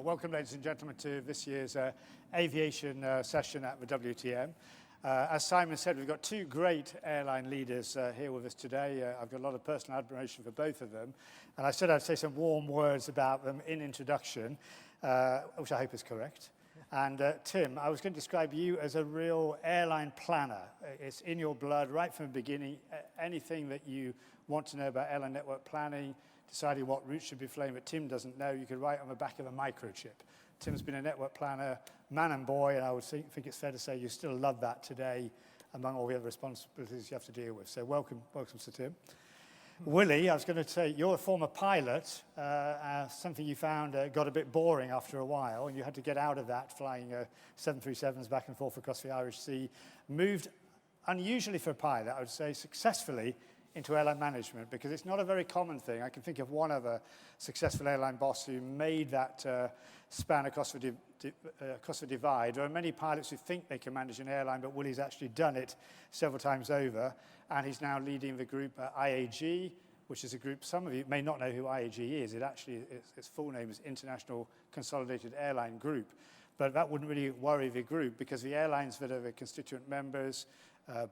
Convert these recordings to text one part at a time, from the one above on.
Welcome, ladies and gentlemen, to this year's aviation session at the WTM. As Simon said, we've got two great airline leaders here with us today. I've got a lot of personal admiration for both of them. And I said I'd say some warm words about them in introduction, which I hope is correct. And Tim, I was going to describe you as a real airline planner. It's in your blood right from the beginning. Anything that you want to know about airline network planning, deciding what routes should be flown, but Tim doesn't know, you could write on the back of a microchip. Tim's been a network planner, man and boy, and I would think it's fair to say you still love that today among all the other responsibilities you have to deal with. So welcome Sir Tim. Willie, I was going to say, you're a former pilot. Something you found got a bit boring after a while, and you had to get out of that, flying 737s back and forth across the Irish Sea. Moved, unusually for a pilot, I would say, successfully into airline management, because it's not a very common thing. I can think of one other successful airline boss who made that span across the divide. There are many pilots who think they can manage an airline, but Willie's actually done it several times over, and he's now leading the group IAG, which is a group, some of you may not know who IAG is. Its full name is International Consolidated Airline Group, but that wouldn't really worry the group, because the airlines that are the constituent members,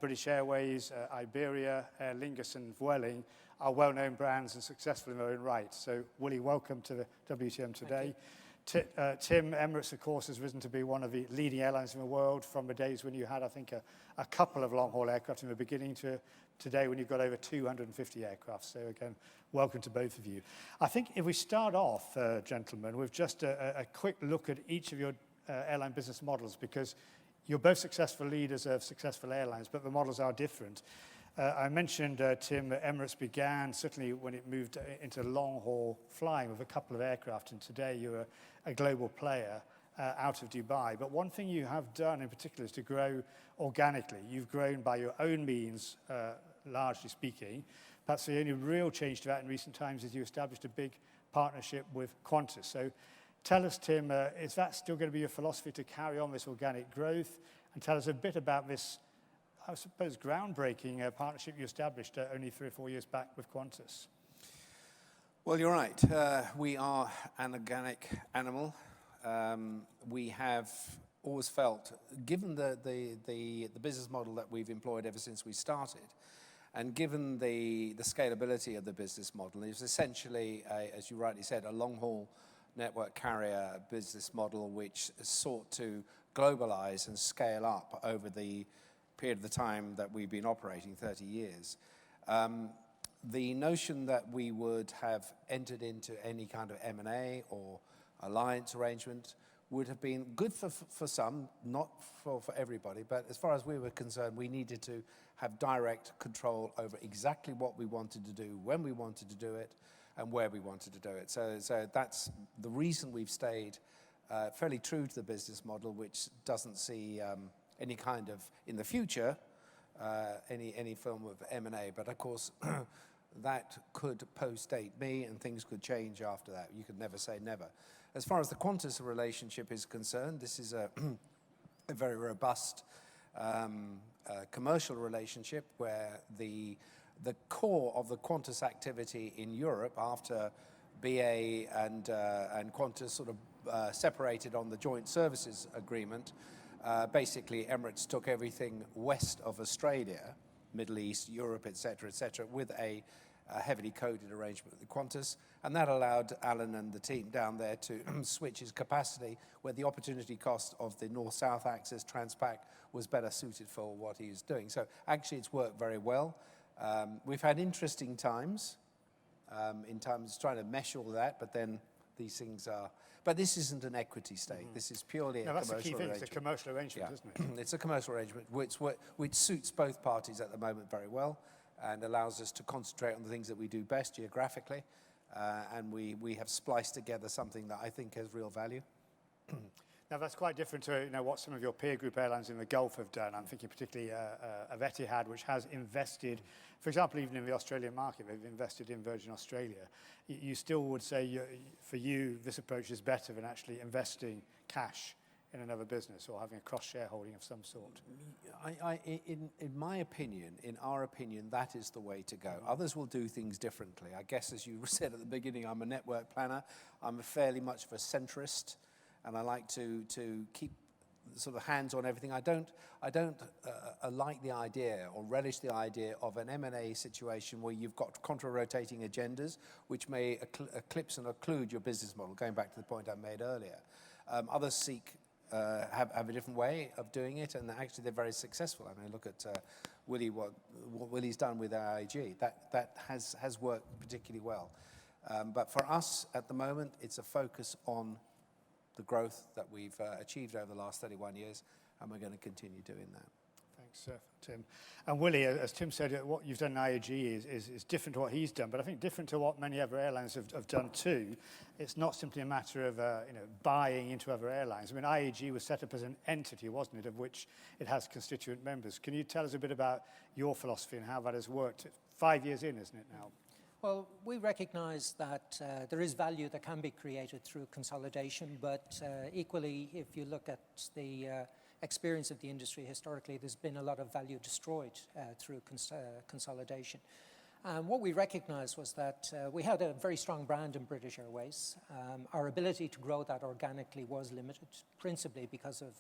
British Airways, Iberia, Aer Lingus and Vueling, are well-known brands and successful in their own right. So, Willie, welcome to the WTM today. Tim, Emirates, of course, has risen to be one of the leading airlines in the world from the days when you had, I think, a couple of long-haul aircraft in the beginning to today when you've got over 250 aircraft. So, again, welcome to both of you. I think if we start off, gentlemen, with just a quick look at each of your airline business models, because you're both successful leaders of successful airlines, but the models are different. I mentioned, Tim, that Emirates began, certainly when it moved into long-haul flying, with a couple of aircraft, and today you're a global player out of Dubai. But one thing you have done in particular is to grow organically. You've grown by your own means, largely speaking. Perhaps the only real change to that in recent times is you established a big partnership with Qantas. So tell us, Tim, is that still going to be your philosophy to carry on this organic growth? And tell us a bit about this, I suppose, groundbreaking partnership you established only 3 or 4 years back with Qantas. Well, you're right. We are an organic animal. We have always felt, given the business model that we've employed ever since we started, and given the scalability of the business model, it's essentially, as you rightly said, a long-haul network carrier business model which sought to globalize and scale up over the period of the time that we've been operating, 30 years. The notion that we would have entered into any kind of M&A or alliance arrangement would have been good for some, not for everybody, but as far as we were concerned, we needed to have direct control over exactly what we wanted to do, when we wanted to do it, and where we wanted to do it. So that's the reason we've stayed fairly true to the business model, which doesn't see any kind of, in the future, any form of M&A. But of course, that could post-date me, and things could change after that. You could never say never. As far as the Qantas relationship is concerned, this is a very robust commercial relationship where the core of the Qantas activity in Europe, after BA and Qantas sort of separated on the joint services agreement, basically Emirates took everything west of Australia, Middle East, Europe, etc., with a heavily coded arrangement with Qantas, and that allowed Alan and the team down there to switch his capacity where the opportunity cost of the north-south axis Transpac was better suited for what he was doing. So actually it's worked very well. We've had interesting times in terms of trying to mesh all that, but then these things are... But this isn't an equity stake. This is purely a commercial arrangement. It's a commercial arrangement, isn't it? It's a commercial arrangement which suits both parties at the moment very well and allows us to concentrate on the things that we do best geographically. And we have spliced together something that I think has real value. Now, that's quite different to what some of your peer group airlines in the Gulf have done. I'm thinking particularly of Etihad, which has invested, for example, even in the Australian market, they've invested in Virgin Australia. You still would say, for you, this approach is better than actually investing cash in another business or having a cross-shareholding of some sort? In my opinion, in our opinion, that is the way to go. Others will do things differently. I guess, as you said at the beginning, I'm a network planner. I'm fairly much of a centrist, and I like to keep sort of hands on everything. I don't like the idea or relish the idea of an M&A situation where you've got contra-rotating agendas which may eclipse and occlude your business model, going back to the point I made earlier. Others have a different way of doing it, and actually they're very successful. I mean, look at Willie, what Willie's done with AIG. That has worked particularly well. But for us at the moment, it's a focus on the growth that we've achieved over the last 31 years, and we're going to continue doing that. Thanks, Tim. And Willie, as Tim said, what you've done in IAG is different to what he's done, but I think different to what many other airlines have done too. It's not simply a matter of buying into other airlines. I mean, IAG was set up as an entity, wasn't it, of which it has constituent members. Can you tell us a bit about your philosophy and how that has worked? 5 years in, isn't it now? Well, we recognise that there is value that can be created through consolidation, but equally, if you look at the experience of the industry historically, there's been a lot of value destroyed through consolidation. And what we recognised was that we had a very strong brand in British Airways. Our ability to grow that organically was limited, principally because of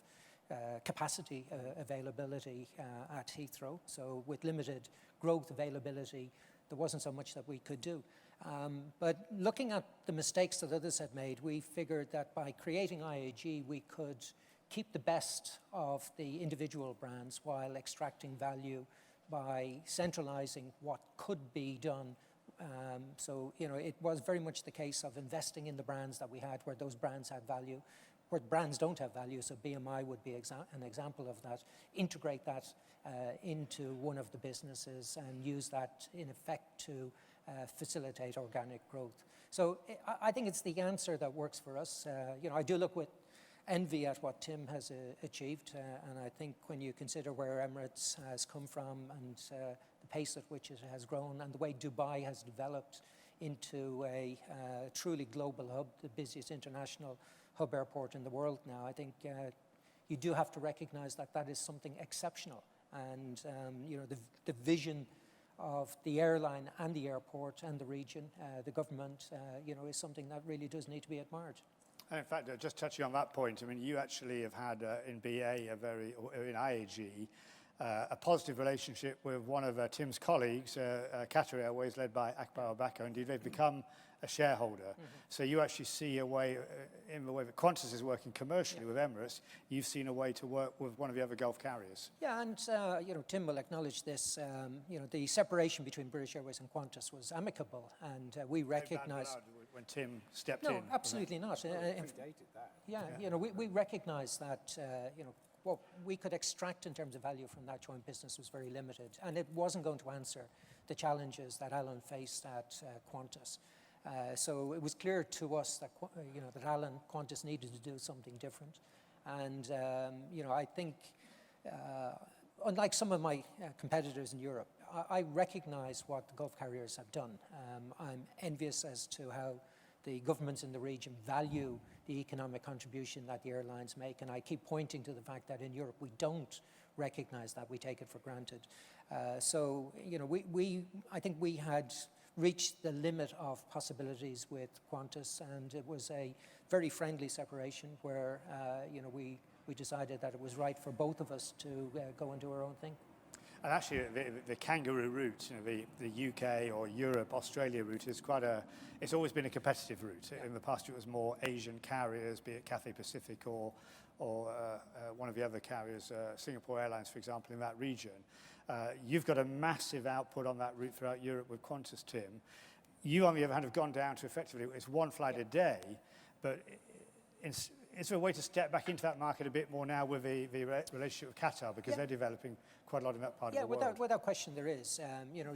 capacity availability at Heathrow. So with limited growth availability, there wasn't so much that we could do. But looking at the mistakes that others had made, we figured that by creating IAG, we could keep the best of the individual brands while extracting value by centralizing what could be done. So, it was very much the case of investing in the brands that we had where those brands had value. Where brands don't have value, so BMI would be an example of that, integrate that into one of the businesses and use that in effect to facilitate organic growth. So I think it's the answer that works for us. I do look with envy at what Tim has achieved, and I think when you consider where Emirates has come from and the pace at which it has grown and the way Dubai has developed into a truly global hub, the busiest international hub airport in the world now, I think you do have to recognize that that is something exceptional. And, the vision of the airline and the airport and the region, the government, is something that really does need to be admired. And in fact, just touching on that point, I mean, you actually have had in BA in IAG, a positive relationship with one of Tim's colleagues, Qatar Airways, led by Akbar Abako. Indeed, they've become a shareholder. Mm-hmm. So you actually see a way, in the way that Qantas is working commercially with Emirates, you've seen a way to work with one of the other Gulf carriers. Yeah, and Tim will acknowledge this. The separation between British Airways and Qantas was amicable, and we recognise. When Tim stepped in. No, absolutely not. Predated that. Yeah, we recognise that. What we could extract in terms of value from that joint business was very limited, and it wasn't going to answer the challenges that Alan faced at Qantas. So it was clear to us that that Alan Qantas needed to do something different, and I think unlike some of my competitors in Europe, I recognise what the Gulf carriers have done. I'm envious as to how the governments in the region value the economic contribution that the airlines make, and I keep pointing to the fact that in Europe we don't recognise that, we take it for granted. I think we had reached the limit of possibilities with Qantas, and it was a very friendly separation where we decided that it was right for both of us to go and do our own thing. And actually, the kangaroo route, the UK or Europe, Australia route is it's always been a competitive route. Yeah. In the past, it was more Asian carriers, be it Cathay Pacific or one of the other carriers, Singapore Airlines, for example, in that region. You've got a massive output on that route throughout Europe with Qantas, Tim. You, on the other hand, have gone down to effectively, it's one flight a day, but is there a way to step back into that market a bit more now with the relationship with Qatar, because they're developing quite a lot in that part of the world? Yeah, without question there is.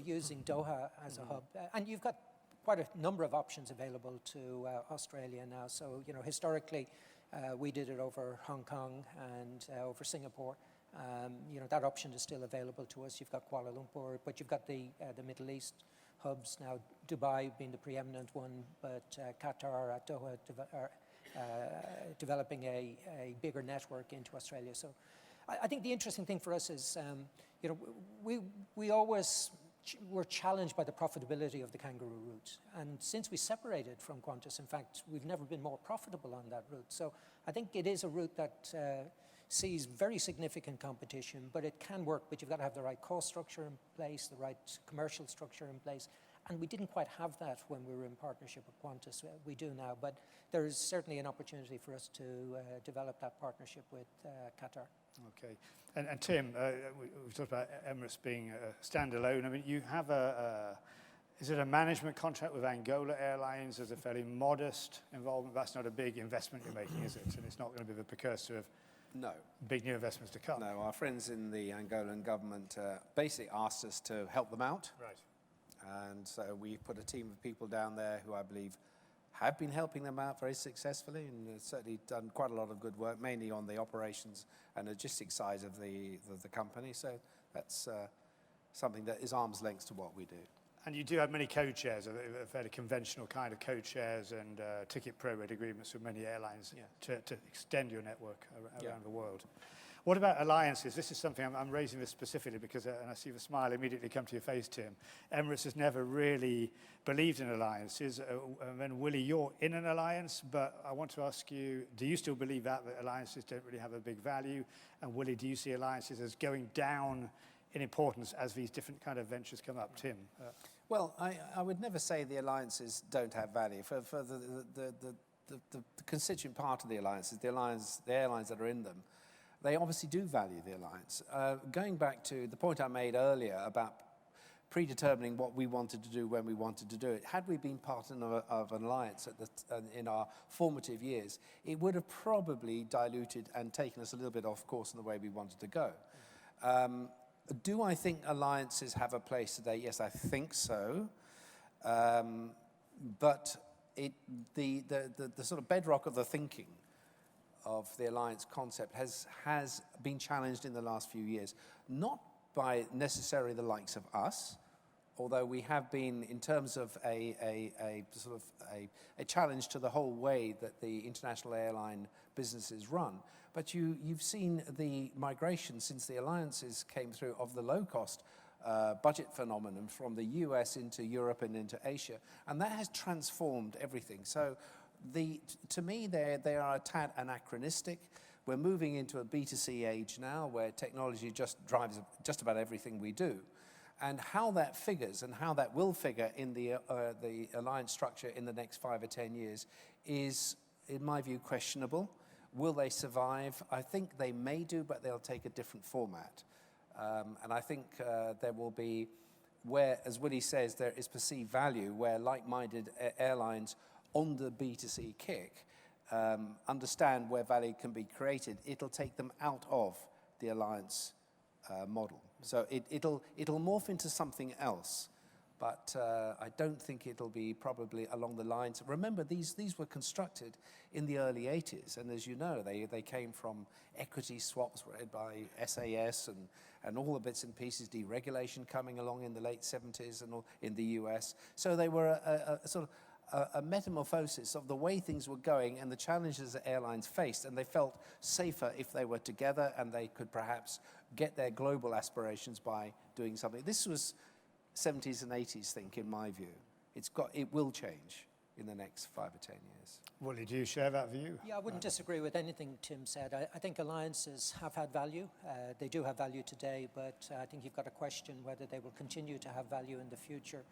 Using Doha as a hub, and you've got quite a number of options available to Australia now. So, historically, we did it over Hong Kong and over Singapore. That option is still available to us. You've got Kuala Lumpur, but you've got the Middle East hubs now, Dubai being the preeminent one, but Qatar at Doha developing a bigger network into Australia. So I think the interesting thing for us is, we always were challenged by the profitability of the kangaroo route. And since we separated from Qantas, in fact, we've never been more profitable on that route. So I think it is a route that sees very significant competition, but it can work, but you've got to have the right cost structure in place, the right commercial structure in place. And we didn't quite have that when we were in partnership with Qantas. We do now, but there is certainly an opportunity for us to develop that partnership with Qatar. Okay. And Tim, we've talked about Emirates being a standalone. I mean, you have is it a management contract with Angola Airlines? There's a fairly modest involvement. That's not a big investment you're making, is it? And it's not going to be the precursor of big new investments to come. No, our friends in the Angolan government basically asked us to help them out. Right. And so we put a team of people down there who I believe have been helping them out very successfully, and certainly done quite a lot of good work, mainly on the operations and logistics side of the company. So that's something that is arm's length to what we do. And you do have many code shares, a fairly conventional kind of code shares and ticket prorate agreements with many airlines to extend your network around the world. What about alliances? This is something I'm raising this specifically because, and I see the smile immediately come to your face, Tim. Emirates has never really believed in alliances. And Willie, you're in an alliance, but I want to ask you, do you still believe that alliances don't really have a big value? And Willie, do you see alliances as going down in importance as these different kind of ventures come up? Tim? Well, I would never say the alliances don't have value. For the constituent part of the alliances, the airlines that are in them, they obviously do value the alliance. Going back to the point I made earlier about predetermining what we wanted to do when we wanted to do it, had we been part of an alliance in our formative years, it would have probably diluted and taken us a little bit off course in the way we wanted to go. Do I think alliances have a place today? Yes, I think so. But the sort of bedrock of the thinking of the alliance concept has been challenged in the last few years, not by necessarily the likes of us, although we have been, in terms of a challenge to the whole way that the international airline business is run. But you've seen the migration since the alliances came through of the low-cost budget phenomenon from the US into Europe and into Asia, and that has transformed everything. So to me, they are a tad anachronistic. We're moving into a B2C age now where technology just drives just about everything we do. And how that figures and how that will figure in the alliance structure in the next 5 or 10 years is, in my view, questionable. Will they survive? I think they may do, but they'll take a different format. And I think there will be where, as Willie says, there is perceived value where like-minded airlines on the B2C kick understand where value can be created. It'll take them out of the alliance model. So it'll morph into something else, but I don't think it'll be probably along the lines. Remember, these were constructed in the early 80s, and as you know, they came from equity swaps read by SAS and all the bits and pieces, deregulation coming along in the late 70s and all in the US. So they were a sort of a metamorphosis of the way things were going and the challenges that airlines faced, and they felt safer if they were together and they could perhaps get their global aspirations by doing something. This was 70s and 80s think, in my view. It will change in the next 5 or 10 years. Willie, do you share that view? Yeah, I wouldn't disagree with anything Tim said. I think alliances have had value. They do have value today, but I think you've got to question whether they will continue to have value in the future.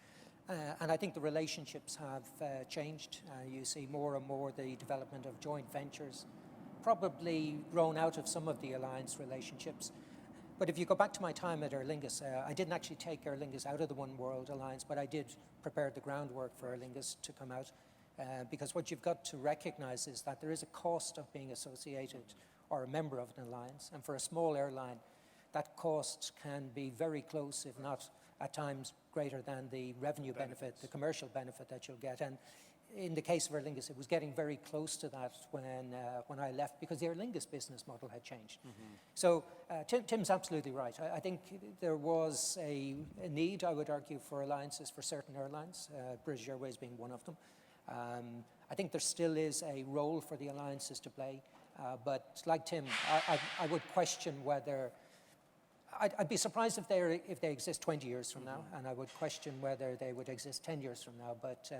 And I think the relationships have changed. You see more and more the development of joint ventures, probably grown out of some of the alliance relationships. But if you go back to my time at Aer Lingus, I didn't actually take Aer Lingus out of the One World Alliance, but I did prepare the groundwork for Aer Lingus to come out. Because what you've got to recognize is that there is a cost of being associated or a member of an alliance. And for a small airline, that cost can be very close, if not at times greater than the revenue benefit, the commercial benefit that you'll get. And in the case of Aer Lingus, it was getting very close to that when I left, because the Aer Lingus business model had changed. Mm-hmm. So Tim's absolutely right. I think there was a need, I would argue, for alliances for certain airlines, British Airways being one of them. I think there still is a role for the alliances to play, but like Tim, I would question whether, I'd be surprised if they exist 20 years from now, and I would question whether they would exist 10 years from now, but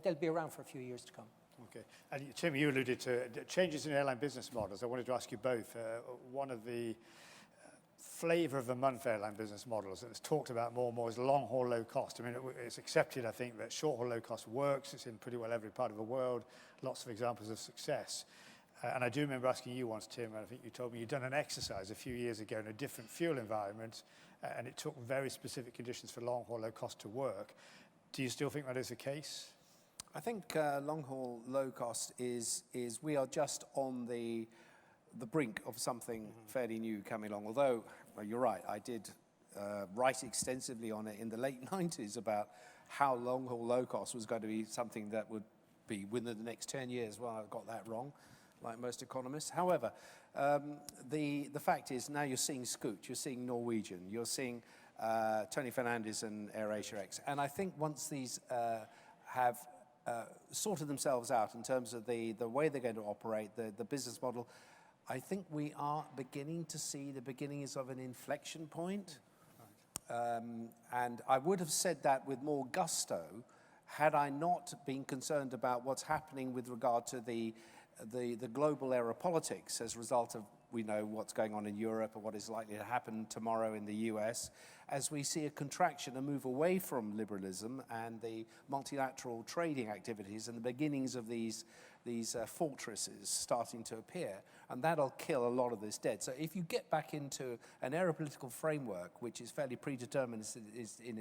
they'll be around for a few years to come. Okay. And Tim, you alluded to changes in airline business models. I wanted to ask you both. One of the flavor of the month airline business models that's talked about more and more is long-haul low cost. I mean, it's accepted, I think, that short-haul low cost works. It's in pretty well every part of the world. Lots of examples of success. And I do remember asking you once, Tim, and I think you told me you'd done an exercise a few years ago in a different fuel environment, and it took very specific conditions for long-haul low cost to work. Do you still think that is the case? I think long-haul low cost is we are just on the brink of something fairly new coming along. Although, well, you're right, I did write extensively on it in the late 90s about how long-haul low cost was going to be something that would be within the next 10 years. Well, I got that wrong, like most economists. However, the fact is now you're seeing Scoot, you're seeing Norwegian, you're seeing Tony Fernandez and AirAsia X. And I think once these have sorted themselves out in terms of the way they're going to operate, the business model, I think we are beginning to see the beginnings of an inflection point. And I would have said that with more gusto had I not been concerned about what's happening with regard to the global era politics as a result of, we know what's going on in Europe and what is likely to happen tomorrow in the US, as we see a contraction, a move away from liberalism and the multilateral trading activities and the beginnings of these fortresses starting to appear, and that'll kill a lot of this debt. So if you get back into an aeropolitical framework which is fairly predetermined in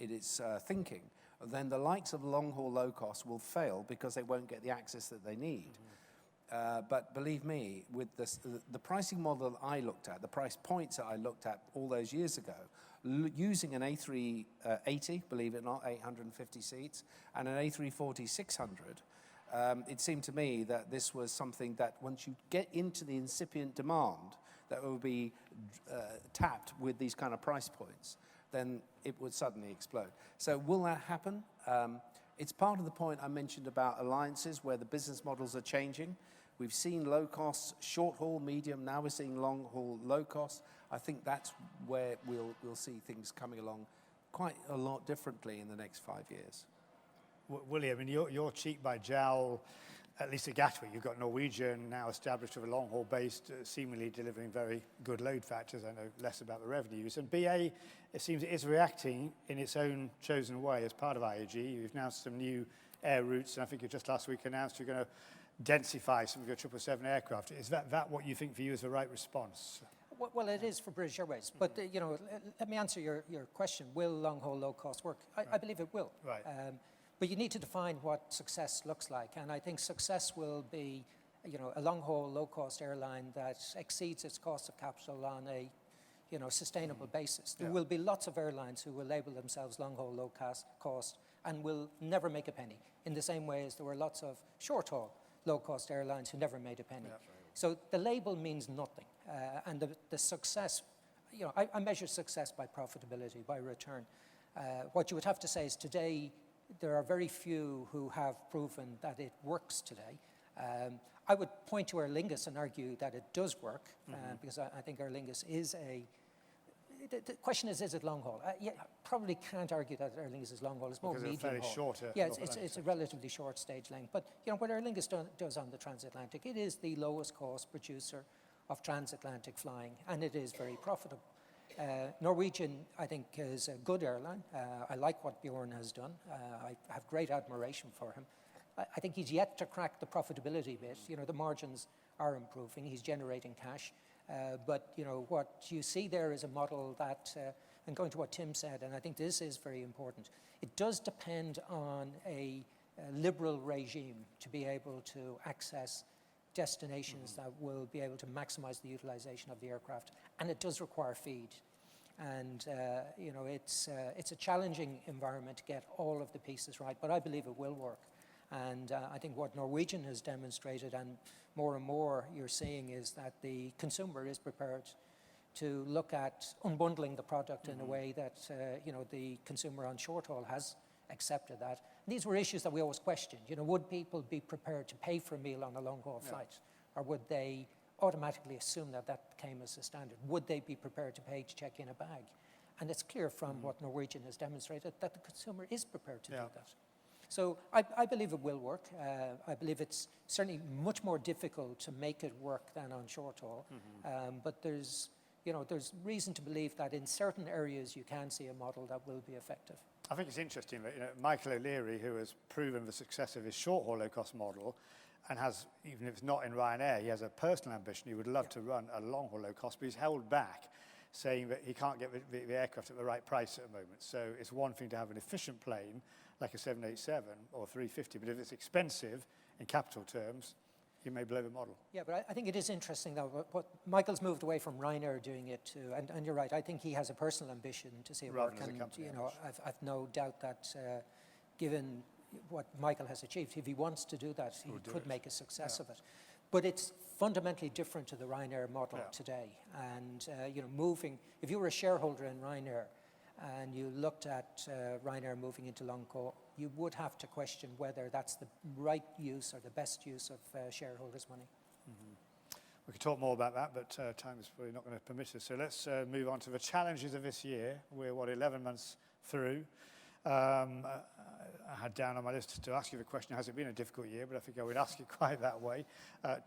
its thinking, then the likes of long-haul low cost will fail because they won't get the access that they need. But believe me, with the pricing model I looked at, the price points that I looked at all those years ago, using an A380, believe it or not, 850 seats, and an A340 600, it seemed to me that this was something that once you get into the incipient demand that will be tapped with these kind of price points, then it would suddenly explode. So will that happen? It's part of the point I mentioned about alliances where the business models are changing. We've seen low cost, short haul, medium, now we're seeing long haul, low cost. I think that's where we'll see things coming along quite a lot differently in the next 5 years. Willie, I mean, you're cheek by jowl, at least at Gatwick. You've got Norwegian now established with a long-haul base, seemingly delivering very good load factors. I know less about the revenues. And BA, it seems, is reacting in its own chosen way as part of IAG. You've announced some new air routes, and I think you just last week announced you're going to densify some of your 777 aircraft. Is that what you think for you is the right response? Well, it is for British Airways. But, let me answer your question. Will long-haul low-cost work? I believe it will. Right. But you need to define what success looks like. And I think success will be, a long-haul, low-cost airline that exceeds its cost of capital on a, sustainable basis. There will be lots of airlines who will label themselves long-haul, low-cost and will never make a penny, in the same way as there were lots of short-haul, low-cost airlines who never made a penny. So the label means nothing. And the success, I measure success by profitability, by return. What you would have to say is today, there are very few who have proven that it works today. I would point to Aer Lingus and argue that it does work, because I think Aer Lingus is the question is it long haul? I probably can't argue that Aer Lingus is long haul. It's more because medium it's haul. Shorter. Yeah, it's a relatively short stage length. But what Aer Lingus does on the transatlantic, it is the lowest cost producer of transatlantic flying, and it is very profitable. Norwegian, I think, is a good airline. I like what Bjorn has done. I have great admiration for him. I think he's yet to crack the profitability bit. The margins are improving. He's generating cash. But, what you see there is a model that, and going to what Tim said, and I think this is very important, it does depend on a liberal regime to be able to access destinations that will be able to maximize the utilization of the aircraft, and it does require feed. And it's a challenging environment to get all of the pieces right, but I believe it will work. And I think what Norwegian has demonstrated, and more you're seeing, is that the consumer is prepared to look at unbundling the product in a way that the consumer on short haul has accepted that. And these were issues that we always questioned. You know, would people be prepared to pay for a meal on a long-haul flight? Or would they automatically assume that that came as a standard? Would they be prepared to pay to check in a bag? And it's clear from what Norwegian has demonstrated that the consumer is prepared to do that. So I believe it will work. I believe it's certainly much more difficult to make it work than on short haul. But there's reason to believe that in certain areas you can see a model that will be effective. I think it's interesting that Michael O'Leary, who has proven the success of his short-haul low-cost model, and has, even if it's not in Ryanair, he has a personal ambition. He would love to run a long-haul low-cost, but he's held back, saying that he can't get the aircraft at the right price at the moment. So it's one thing to have an efficient plane, like a 787 or 350, but if it's expensive in capital terms, you may blow the model. Yeah, but I think it is interesting that what Michael's moved away from Ryanair doing it to, and you're right, I think he has a personal ambition to see it work. And I've no doubt that given what Michael has achieved, if he wants to do that, he could make a success of it. But it's fundamentally different to the Ryanair model today. And moving, if you were a shareholder in Ryanair and you looked at Ryanair moving into long haul, you would have to question whether that's the right use or the best use of shareholders' money. We could talk more about that, but time is probably not going to permit us. So let's move on to the challenges of this year. We're, 11 months through. I had down on my list to ask you the question, has it been a difficult year? But I think I would ask it quite that way.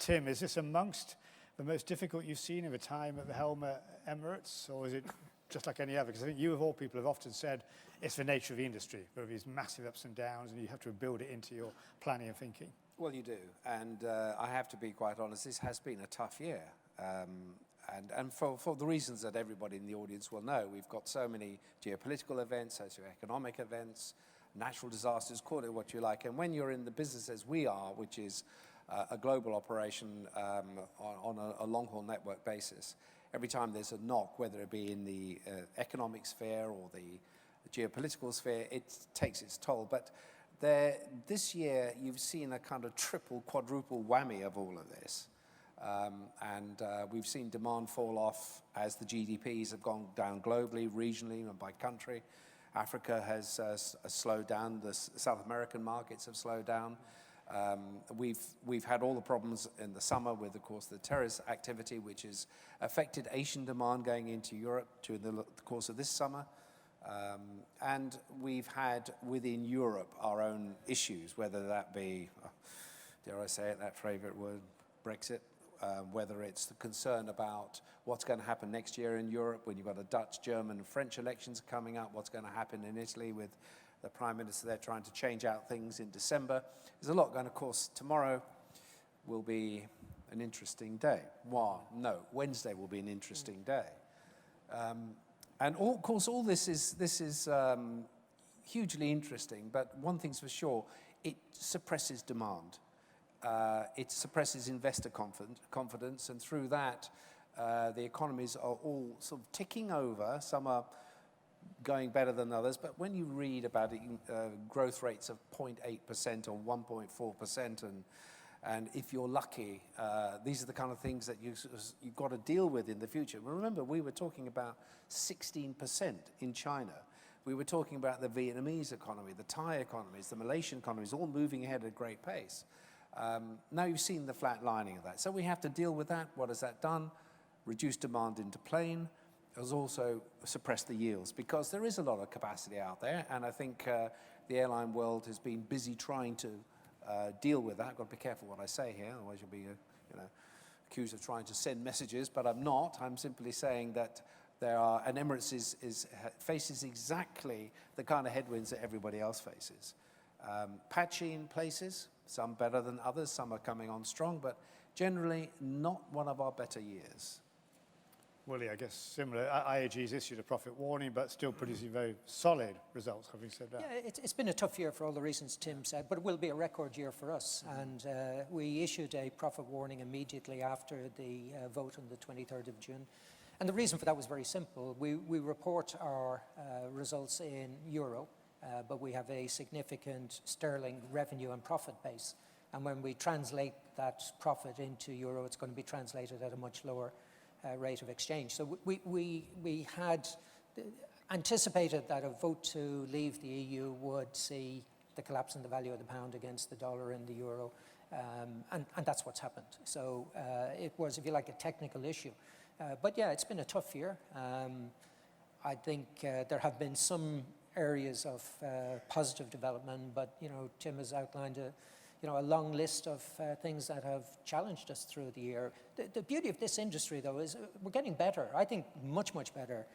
Tim, is this amongst the most difficult you've seen in the time at the helm at Emirates, or is it just like any other? Because I think you, of all people, have often said it's the nature of the industry. There are these massive ups and downs, and you have to build it into your planning and thinking. Well, you do. And I have to be quite honest, this has been a tough year. And for the reasons that everybody in the audience will know, we've got so many geopolitical events, socioeconomic events, natural disasters, call it what you like. And when you're in the business as we are, which is a global operation on a long-haul network basis, every time there's a knock, whether it be in the economic sphere or the geopolitical sphere, it takes its toll. But this year, you've seen a kind of triple, quadruple whammy of all of this. And we've seen demand fall off as the GDPs have gone down globally, regionally, and by country. Africa has slowed down. The South American markets have slowed down. We've had all the problems in the summer with, of course, the terrorist activity, which has affected Asian demand going into Europe during the course of this summer. And we've had within Europe our own issues, whether that be, dare I say it, that favourite word, Brexit, whether it's the concern about what's going to happen next year in Europe when you've got a Dutch, German, and French elections coming up, what's going to happen in Italy with the Prime Minister there trying to change out things in December. There's a lot going to, of course, tomorrow will be an interesting day. Wednesday will be an interesting day. And of course, all this is hugely interesting, but one thing's for sure, it suppresses demand. It suppresses investor confidence, and through that, the economies are all sort of ticking over. Some are going better than others, but when you read about growth rates of 0.8% or 1.4%, and if you're lucky, these are the kind of things that you've got to deal with in the future. Remember, we were talking about 16% in China. We were talking about the Vietnamese economy, the Thai economies, the Malaysian economies, all moving ahead at a great pace. Now you've seen the flat lining of that. So we have to deal with that. What has that done? Reduced demand into plane. It has also suppressed the yields because there is a lot of capacity out there, and I think the airline world has been busy trying to deal with that. I've got to be careful what I say here, otherwise you'll be accused of trying to send messages, but I'm not. I'm simply saying that and Emirates faces exactly the kind of headwinds that everybody else faces. Patchy in places, some better than others, some are coming on strong, but generally not one of our better years. Willie, I guess similar. IAG's issued a profit warning, but still producing very solid results, having said that. Yeah, it's been a tough year for all the reasons Tim said, but it will be a record year for us. And we issued a profit warning immediately after the vote on the 23rd of June. And the reason for that was very simple. We report our results in euro, but we have a significant sterling revenue and profit base. And when we translate that profit into euro, it's going to be translated at a much lower rate of exchange. So we had anticipated that a vote to leave the EU would see the collapse in the value of the pound against the dollar and the euro, and that's what's happened. So it was, if you like, a technical issue. But yeah, it's been a tough year. I think there have been some areas of positive development, but Tim has outlined a long list of things that have challenged us through the year. The beauty of this industry, though, is we're getting better. I think much, much better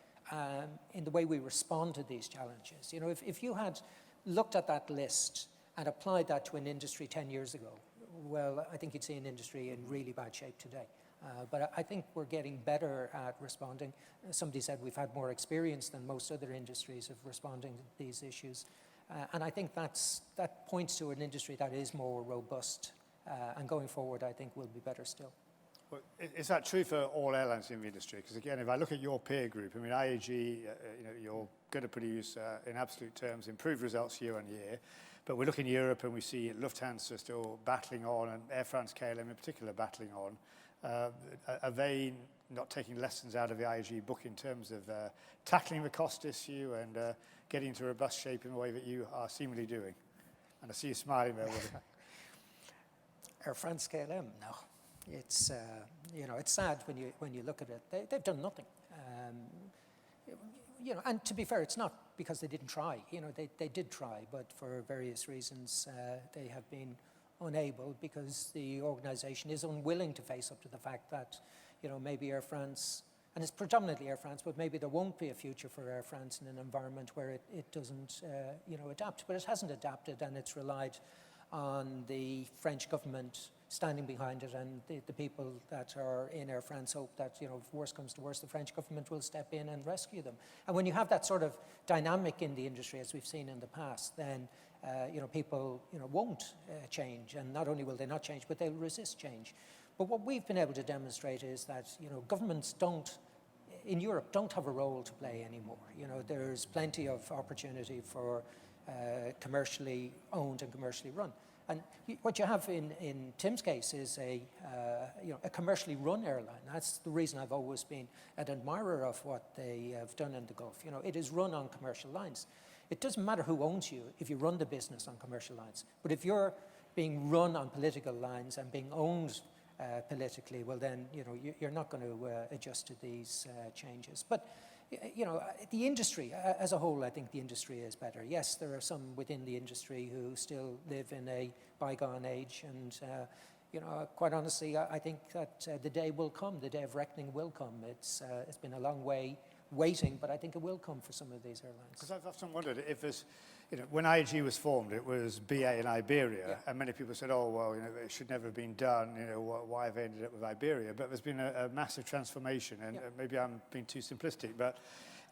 in the way we respond to these challenges. If you had looked at that list and applied that to an industry 10 years ago, well, I think you'd see an industry in really bad shape today. But I think we're getting better at responding. Somebody said we've had more experience than most other industries of responding to these issues. And I think that points to an industry that is more robust. And going forward, I think we'll be better still. Well, is that true for all airlines in the industry? Because again, if I look at your peer group, I mean, IAG, you're going to produce, in absolute terms, improved results year on year. But we look in Europe and we see Lufthansa still battling on, and Air France-KLM in particular battling on. Are they not taking lessons out of the IAG book in terms of tackling the cost issue and getting into robust shape in the way that you are seemingly doing? And I see you smiling there, Willie. Air France-KLM, no. It's it's sad when you look at it. They've done nothing. And to be fair, it's not because they didn't try. They did try, but for various reasons they have been unable, because the organisation is unwilling to face up to the fact that maybe Air France, and it's predominantly Air France, but maybe there won't be a future for Air France in an environment where it doesn't adapt. But it hasn't adapted, and it's relied on the French government standing behind it, and the people that are in Air France hope that, if worse comes to worse, the French government will step in and rescue them. And when you have that sort of dynamic in the industry, as we've seen in the past, then people won't change, and not only will they not change, but they'll resist change. But what we've been able to demonstrate is that governments in Europe don't have a role to play anymore. There's plenty of opportunity for commercially owned and commercially run. And what you have in Tim's case is a commercially run airline. That's the reason I've always been an admirer of what they have done in the Gulf. It is run on commercial lines. It doesn't matter who owns you if you run the business on commercial lines. But if you're being run on political lines and being owned politically, well then you're not going to adjust to these changes. But the industry as a whole, I think the industry is better. Yes, there are some within the industry who still live in a bygone age, and quite honestly, I think that the day will come. The day of reckoning will come. It's been a long way waiting, but I think it will come for some of these airlines. Because I've often wondered if there's, when IAG was formed, it was BA and Iberia, and many people said, oh, well, it should never have been done, why have they ended up with Iberia? But there's been a massive transformation, and maybe I'm being too simplistic, but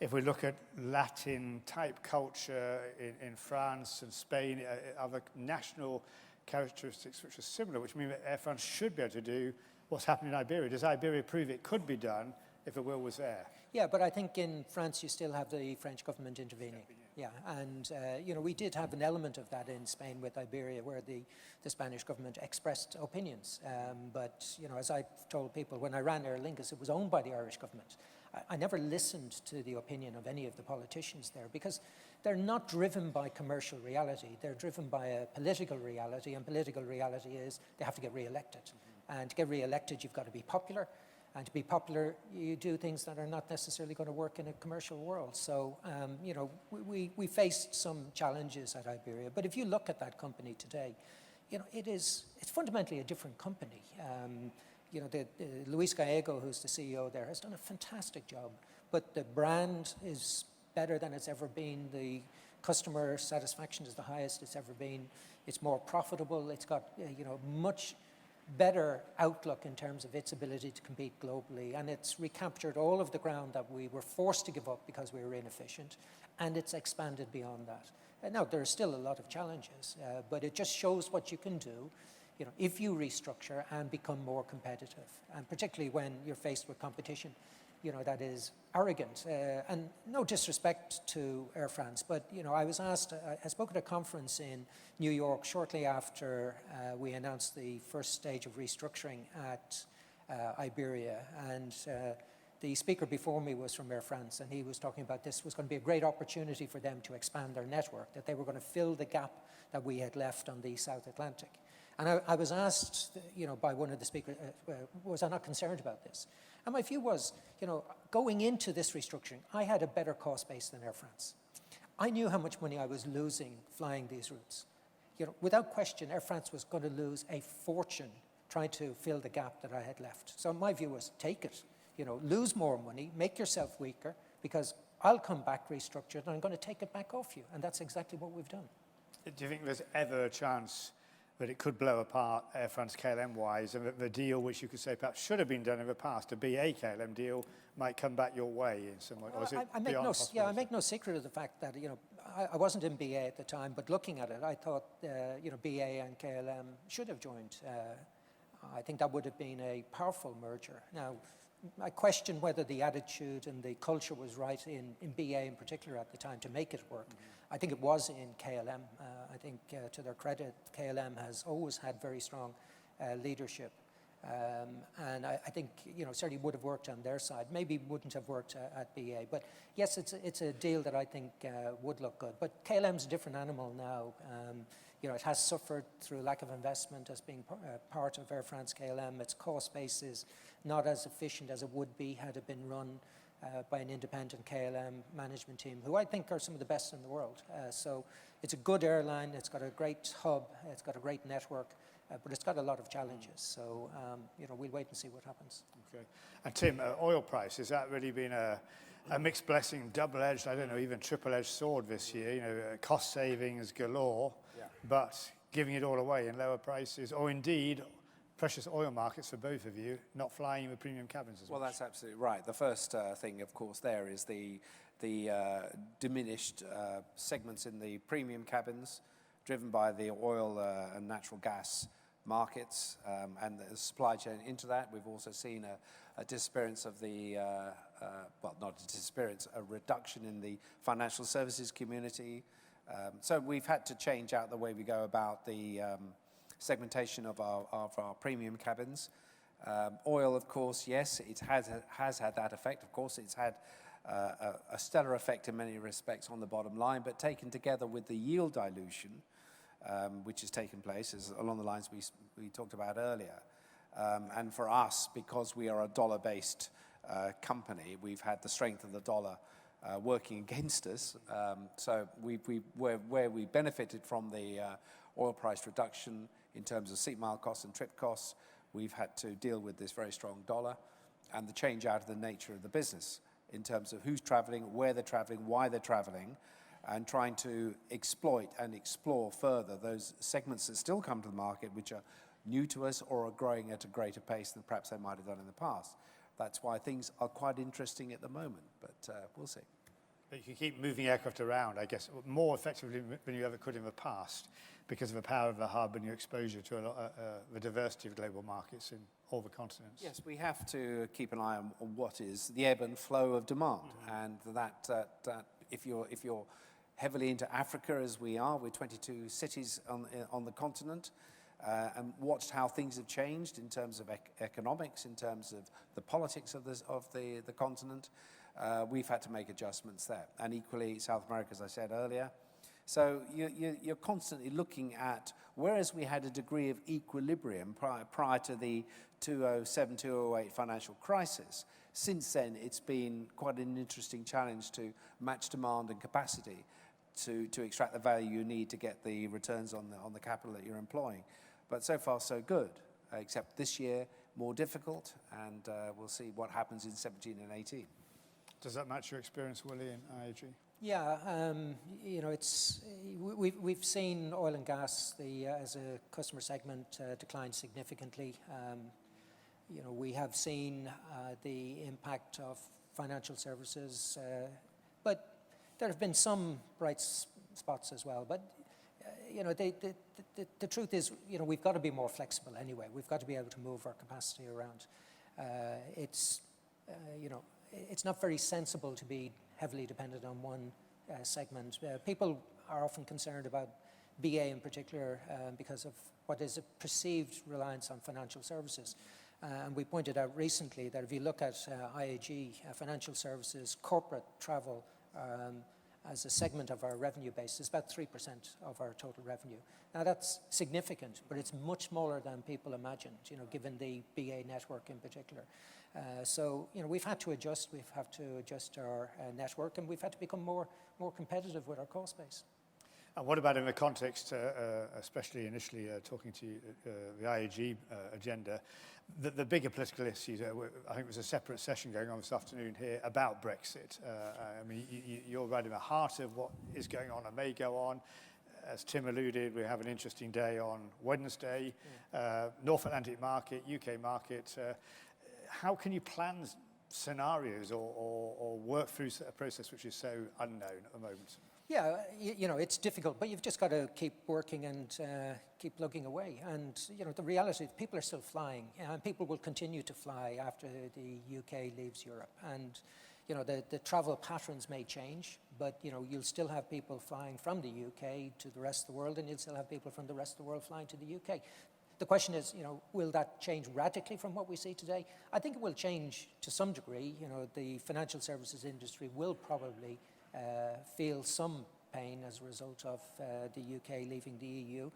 if we look at Latin-type culture in France and Spain, other national characteristics which are similar, which mean that Air France should be able to do what's happening in Iberia. Does Iberia prove it could be done if the will was there? Yeah, but I think in France you still have the French government intervening. Yeah, and we did have an element of that in Spain with Iberia, where the Spanish government expressed opinions. But as I told people, when I ran Aer Lingus, it was owned by the Irish government. I never listened to the opinion of any of the politicians there, because they're not driven by commercial reality. They're driven by a political reality, and political reality is they have to get re-elected. And to get re-elected, you've got to be popular. And to be popular, you do things that are not necessarily going to work in a commercial world. So, we faced some challenges at Iberia. But if you look at that company today, it's fundamentally a different company. Luis Gallego, who's the CEO there, has done a fantastic job. But the brand is better than it's ever been. The customer satisfaction is the highest it's ever been. It's more profitable. It's got much better outlook in terms of its ability to compete globally, and it's recaptured all of the ground that we were forced to give up because we were inefficient, and it's expanded beyond that. Now, there are still a lot of challenges, but it just shows what you can do if you restructure and become more competitive, and particularly when you're faced with competition that is arrogant. And no disrespect to Air France, but I was asked, I spoke at a conference in New York shortly after we announced the first stage of restructuring at Iberia, and the speaker before me was from Air France, and he was talking about this was going to be a great opportunity for them to expand their network, that they were going to fill the gap that we had left on the South Atlantic. And I was asked, by one of the speakers, was I not concerned about this? And my view was, going into this restructuring, I had a better cost base than Air France. I knew how much money I was losing flying these routes. Without question, Air France was going to lose a fortune trying to fill the gap that I had left. So my view was, take it. Lose more money, make yourself weaker, because I'll come back restructured and I'm going to take it back off you. And that's exactly what we've done. Do you think there's ever a chance that it could blow apart Air France KLM-wise, and that the deal, which you could say perhaps should have been done in the past, a BA KLM deal, might come back your way in some way? Or is it I make no secret of the fact that, I wasn't in BA at the time, but looking at it, I thought, BA and KLM should have joined. I think that would have been a powerful merger. Now, I question whether the attitude and the culture was right in BA in particular at the time to make it work. I think it was in KLM. I think to their credit, KLM has always had very strong leadership. And I think, certainly would have worked on their side. Maybe wouldn't have worked at BA. But yes, it's a deal that I think would look good. But KLM's a different animal now. It has suffered through lack of investment as being part of Air France KLM. Its cost base is not as efficient as it would be had it been run by an independent KLM management team, who I think are some of the best in the world. So it's a good airline. It's got a great hub. It's got a great network. But it's got a lot of challenges. So, we'll wait and see what happens. Okay. And Tim, oil price, has that really been a mixed blessing, double-edged, I don't know, even triple-edged sword this year? Cost savings galore, but giving it all away in lower prices, or indeed precious oil markets for both of you, not flying in the premium cabins as well. Well, that's absolutely right. The first thing, of course, there is the diminished segments in the premium cabins, driven by the oil and natural gas markets and the supply chain into that. We've also seen a disappearance of the, not a disappearance, a reduction in the financial services community. So we've had to change out the way we go about the segmentation of our premium cabins. Oil, of course, yes, it has had that effect. Of course, it's had a stellar effect in many respects on the bottom line, but taken together with the yield dilution, which has taken place, is along the lines we talked about earlier. And for us, because we are a dollar-based company, we've had the strength of the dollar working against us. So where we benefited from the oil price reduction in terms of seat mile costs and trip costs, we've had to deal with this very strong dollar and the change out of the nature of the business in terms of who's traveling, where they're traveling, why they're traveling, and trying to exploit and explore further those segments that still come to the market, which are new to us or are growing at a greater pace than perhaps they might have done in the past. That's why things are quite interesting at the moment, but we'll see. But you can keep moving aircraft around, I guess, more effectively than you ever could in the past because of the power of the hub and your exposure to the diversity of global markets in all the continents. Yes, we have to keep an eye on what is the ebb and flow of demand, and that if you're heavily into Africa, as we are, we're 22 cities on the continent, and watched how things have changed in terms of economics, in terms of the politics of the continent. We've had to make adjustments there. And equally, South America, as I said earlier. So you're constantly looking at, whereas we had a degree of equilibrium prior to the 2007, 2008 financial crisis, since then it's been quite an interesting challenge to match demand and capacity to extract the value you need to get the returns on the capital that you're employing. But so far so good, except this year more difficult, and we'll see what happens in 17 and 18. Does that match your experience, Willie, in IAG? Yeah, we've seen oil and gas as a customer segment decline significantly. We have seen the impact of financial services, but there have been some bright spots as well. But the truth is, we've got to be more flexible anyway. We've got to be able to move our capacity around. It's not very sensible to be heavily dependent on one segment. People are often concerned about BA in particular because of what is a perceived reliance on financial services. And we pointed out recently that if you look at IAG, financial services, corporate travel, as a segment of our revenue base, is about 3% of our total revenue. Now that's significant, but it's much smaller than people imagined, given the BA network in particular. So, we've had to adjust. We've had to adjust our network, and we've had to become more competitive with our cost base. And what about in the context, especially initially talking to you, the IAG agenda, the bigger political issues? I think there's a separate session going on this afternoon here about Brexit. I mean, you're right in the heart of what is going on and may go on. As Tim alluded, we have an interesting day on Wednesday. North Atlantic market, UK market. How can you plan scenarios or work through a process which is so unknown at the moment? Yeah, it's difficult, but you've just got to keep working and keep plugging away. And, the reality is people are still flying, and people will continue to fly after the UK leaves Europe. And, the travel patterns may change, but, you'll still have people flying from the UK to the rest of the world, and you'll still have people from the rest of the world flying to the UK. The question is, will that change radically from what we see today? I think it will change to some degree. The financial services industry will probably feel some pain as a result of the UK leaving the EU,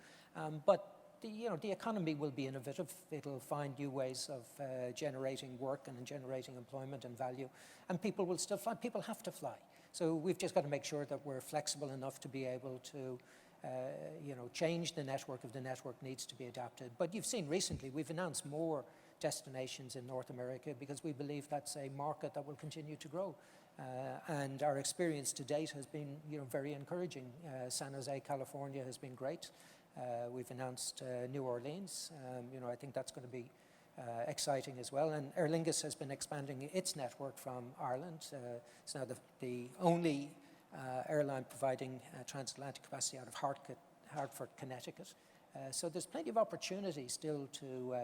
but the economy will be innovative. It'll find new ways of generating work and generating employment and value, and people will still fly. People have to fly, so we've just got to make sure that we're flexible enough to be able to change the network if the network needs to be adapted. But you've seen recently we've announced more destinations in North America because we believe that's a market that will continue to grow. And our experience to date has been, very encouraging. San Jose, California has been great. We've announced New Orleans. I think that's going to be exciting as well. And Aer Lingus has been expanding its network from Ireland. It's now the only airline providing transatlantic capacity out of Hartford, Connecticut. So there's plenty of opportunity still to,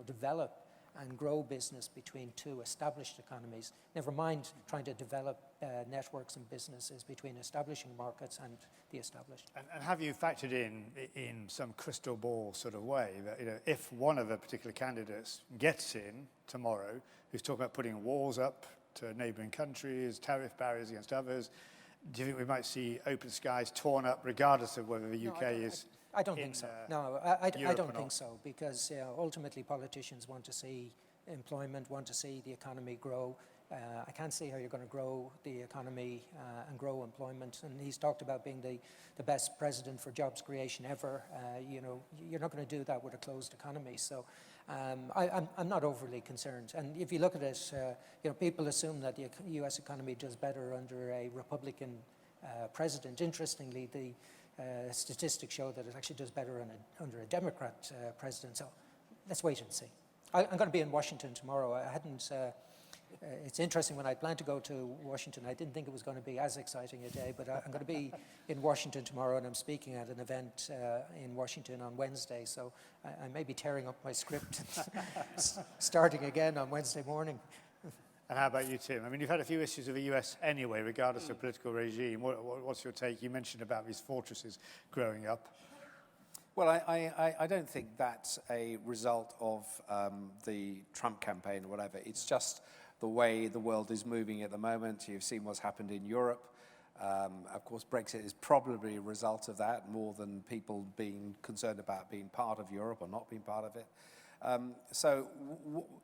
develop and grow business between two established economies, never mind trying to develop networks and businesses between establishing markets and the established. And have you factored in some crystal ball sort of way that, if one of the particular candidates gets in tomorrow, who's talking about putting walls up to neighbouring countries, tariff barriers against others, do you think we might see open skies torn up regardless of whether the UK is... I don't think so. No, I don't think so, because ultimately politicians want to see employment, want to see the economy grow. I can't see how you're going to grow the economy and grow employment. And he's talked about being the best president for jobs creation ever. You're not going to do that with a closed economy. So I'm not overly concerned. And if you look at it, people assume that the US economy does better under a Republican president. Interestingly, the statistics show that it actually does better under a Democrat president. So let's wait and see. I'm going to be in Washington tomorrow. I hadn't. It's interesting, when I planned to go to Washington, I didn't think it was going to be as exciting a day, but I'm going to be in Washington tomorrow, and I'm speaking at an event in Washington on Wednesday, so I may be tearing up my script starting again on Wednesday morning. And how about you, Tim? I mean, you've had a few issues with the US anyway, regardless of political regime. What's your take? You mentioned about these fortresses growing up. Well, I don't think that's a result of the Trump campaign or whatever. It's just the way the world is moving at the moment. You've seen what's happened in Europe. Of course, Brexit is probably a result of that, more than people being concerned about being part of Europe or not being part of it. So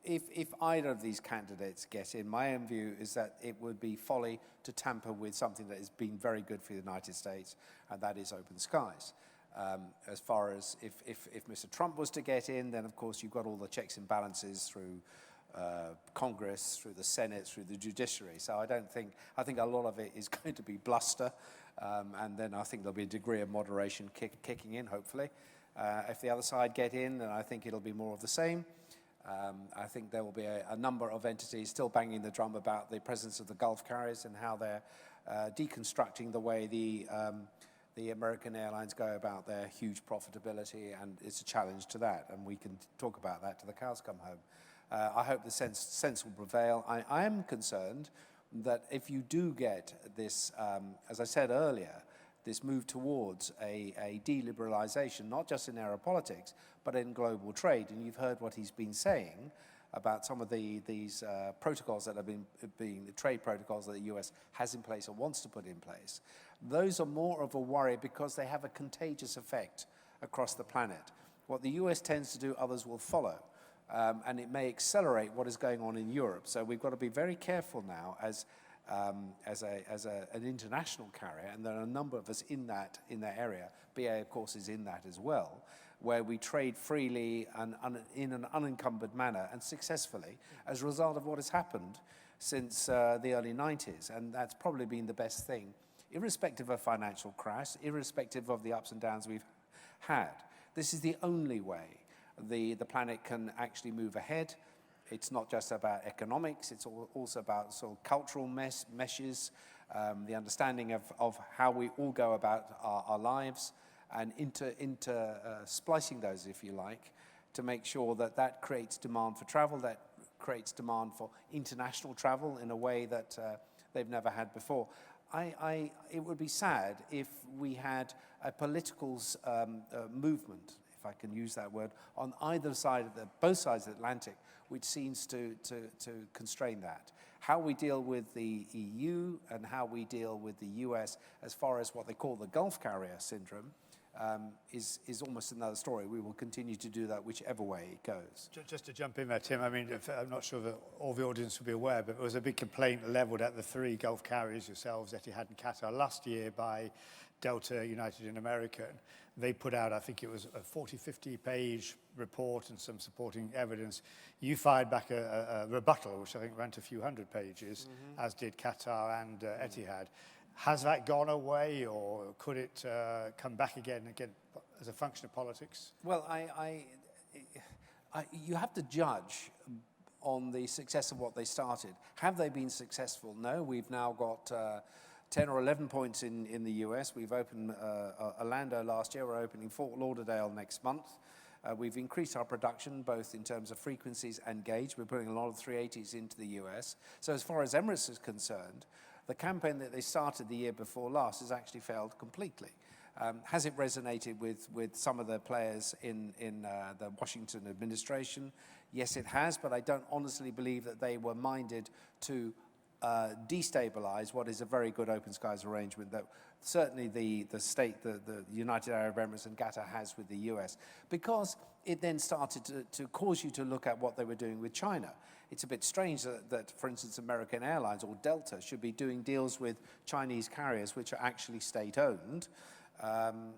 if either of these candidates get in, my own view is that it would be folly to tamper with something that has been very good for the United States, and that is open skies. As far as if Mr. Trump was to get in, then of course you've got all the checks and balances through Congress, through the Senate, through the judiciary. So I think a lot of it is going to be bluster, and then I think there'll be a degree of moderation kicking in, hopefully. If the other side get in, then I think it'll be more of the same. I think there will be a number of entities still banging the drum about the presence of the Gulf carriers and how they're deconstructing the way the American airlines go about their huge profitability, and it's a challenge to that, and we can talk about that till the cows come home. I hope the sense will prevail. I am concerned that if you do get this, as I said earlier, this move towards a deliberalization, not just in aeropolitics, but in global trade, and you've heard what he's been saying, about some of these protocols that have been the trade protocols that the US has in place or wants to put in place. Those are more of a worry because they have a contagious effect across the planet. What the US tends to do, others will follow. And it may accelerate what is going on in Europe. So we've got to be very careful now as an international carrier, and there are a number of us in that area. BA, of course, is in that as well, where we trade freely and in an unencumbered manner and successfully as a result of what has happened since the early 90s. And that's probably been the best thing, irrespective of financial crash, irrespective of the ups and downs we've had. This is the only way the planet can actually move ahead. It's not just about economics, it's also about sort of cultural meshes, the understanding of how we all go about our lives, and splicing those, if you like, to make sure that creates demand for travel, that creates demand for international travel in a way that they've never had before. It would be sad if we had a political movement, if I can use that word, on either side of both sides of the Atlantic, which seems to constrain that. How we deal with the EU and how we deal with the US as far as what they call the Gulf carrier syndrome is almost another story. We will continue to do that whichever way it goes. Just to jump in there, Tim, I mean, I'm not sure that all the audience will be aware, but there was a big complaint leveled at the three Gulf carriers, yourselves, Etihad and Qatar, last year by Delta, United and American. They put out, I think it was a 50 page report and some supporting evidence. You fired back a rebuttal, which I think ran to a few hundred pages, as did Qatar and Etihad. Has that gone away, or could it come back again as a function of politics? Well, you have to judge on the success of what they started. Have they been successful? No. We've now got 10 or 11 points in the US. We've opened Orlando last year. We're opening Fort Lauderdale next month. We've increased our production, both in terms of frequencies and gauge. We're putting a lot of 380s into the US. So as far as Emirates is concerned, the campaign that they started the year before last has actually failed completely. Has it resonated with some of the players in the Washington administration? Yes, it has, but I don't honestly believe that they were minded to destabilize what is a very good open skies arrangement that certainly the United Arab Emirates and Qatar has with the US, because it then started to cause you to look at what they were doing with China. It's a bit strange that, for instance, American Airlines or Delta should be doing deals with Chinese carriers which are actually state-owned, on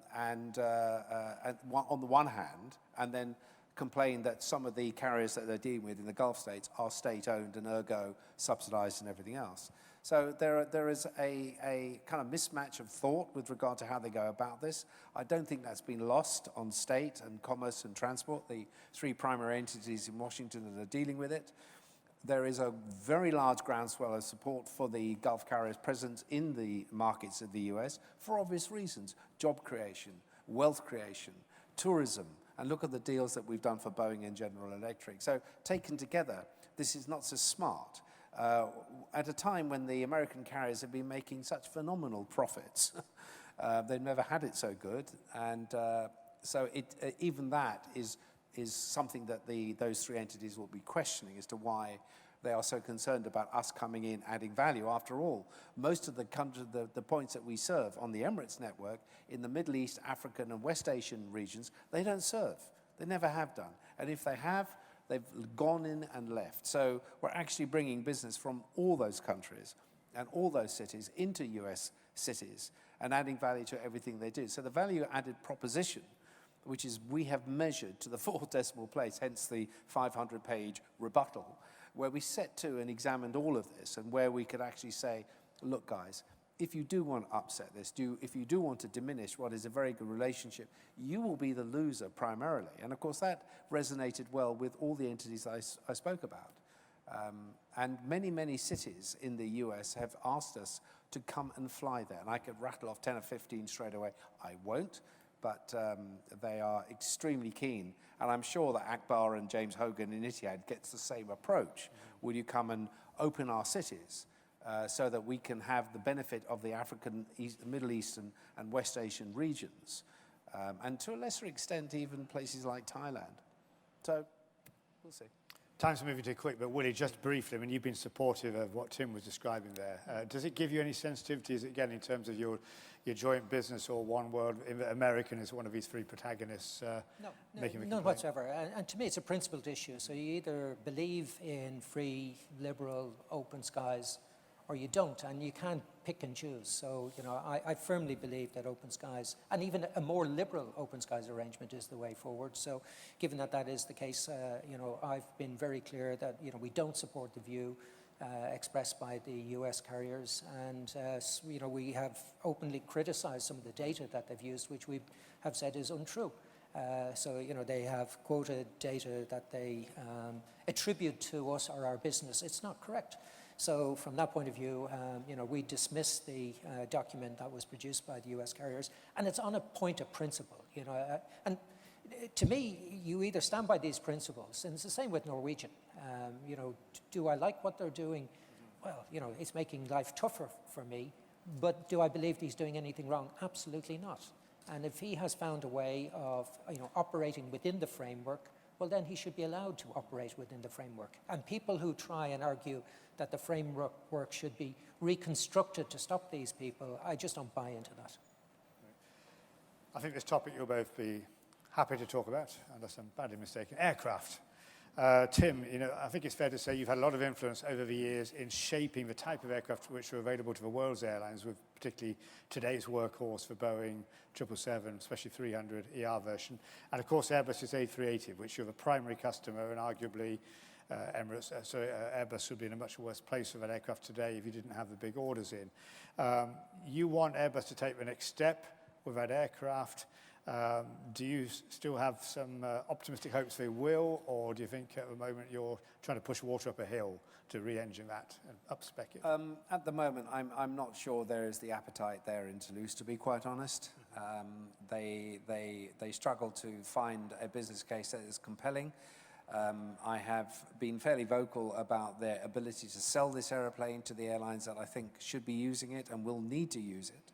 the one hand, and then complain that some of the carriers that they're dealing with in the Gulf states are state-owned and ergo subsidized and everything else. So there is a kind of mismatch of thought with regard to how they go about this. I don't think that's been lost on state and commerce and transport, the three primary entities in Washington that are dealing with it. There is a very large groundswell of support for the Gulf carriers present in the markets of the US for obvious reasons: job creation, wealth creation, tourism, and look at the deals that we've done for Boeing and General Electric. So taken together, this is not so smart. At a time when the American carriers have been making such phenomenal profits. They've never had it so good, and so even that is something that those three entities will be questioning as to why they are so concerned about us coming in, adding value. After all, most of the points that we serve on the Emirates network in the Middle East, African and West Asian regions, they don't serve. They never have done. And if they have, they've gone in and left. So we're actually bringing business from all those countries and all those cities into US cities and adding value to everything they do. So the value added proposition, which is we have measured to the fourth decimal place, hence the 500-page rebuttal, where we set to and examined all of this, and where we could actually say, look, guys, if you do want to upset this, if you do want to diminish what is a very good relationship, you will be the loser primarily. And of course, that resonated well with all the entities I spoke about. And many, many cities in the US have asked us to come and fly there. And I could rattle off 10 or 15 straight away. I won't. But they are extremely keen. And I'm sure that Akbar and James Hogan in Etihad gets the same approach. Will you come and open our cities so that we can have the benefit of the African, Middle Eastern and West Asian regions? And to a lesser extent, even places like Thailand. So we'll see. Time's moving too quick, but Willie, just briefly, I mean, you've been supportive of what Tim was describing there. Does it give you any sensitivities, again, in terms of your joint business or One World? American is one of these three protagonists making the none complaint. whatsoever. And to me, it's a principled issue. So you either believe in free, liberal, open skies, or you don't, and you can't pick and choose. So, you know, I firmly believe that open skies, and even a more liberal open skies arrangement, is the way forward. So, given that that is the case, you know, I've been very clear that, you know, we don't support the view expressed by the US carriers, and, you know, we have openly criticized some of the data that they've used, which we have said is untrue. So, you know, they have quoted data that they attribute to us or our business. It's not correct. So from that point of view, you know, we dismiss the document that was produced by the US carriers, and it's on a point of principle, you know. And to me, you either stand by these principles, and it's the same with Norwegian. You know, do I like what they're doing? Well, you know, it's making life tougher for me, but do I believe he's doing anything wrong? Absolutely not. And if he has found a way of, you know, operating within the framework, well, then he should be allowed to operate within the framework. And people who try and argue that the framework should be reconstructed to stop these people, I just don't buy into that. I think this topic you'll both be happy to talk about, unless I'm badly mistaken. Aircraft. Tim, you know, I think it's fair to say you've had a lot of influence over the years in shaping the type of aircraft which are available to the world's airlines, with particularly today's workhorse for Boeing 777, especially 300 ER version, and of course Airbus's A380, which you're the primary customer, and arguably Airbus would be in a much worse place with that aircraft today if you didn't have the big orders in. You want Airbus to take the next step with that aircraft. Do you still have some optimistic hopes they will, or do you think at the moment you're trying to push water up a hill to re-engine that and up-spec it? At the moment, I'm not sure there is the appetite there in Toulouse, to be quite honest. They struggle to find a business case that is compelling. I have been fairly vocal about their ability to sell this aeroplane to the airlines that I think should be using it and will need to use it,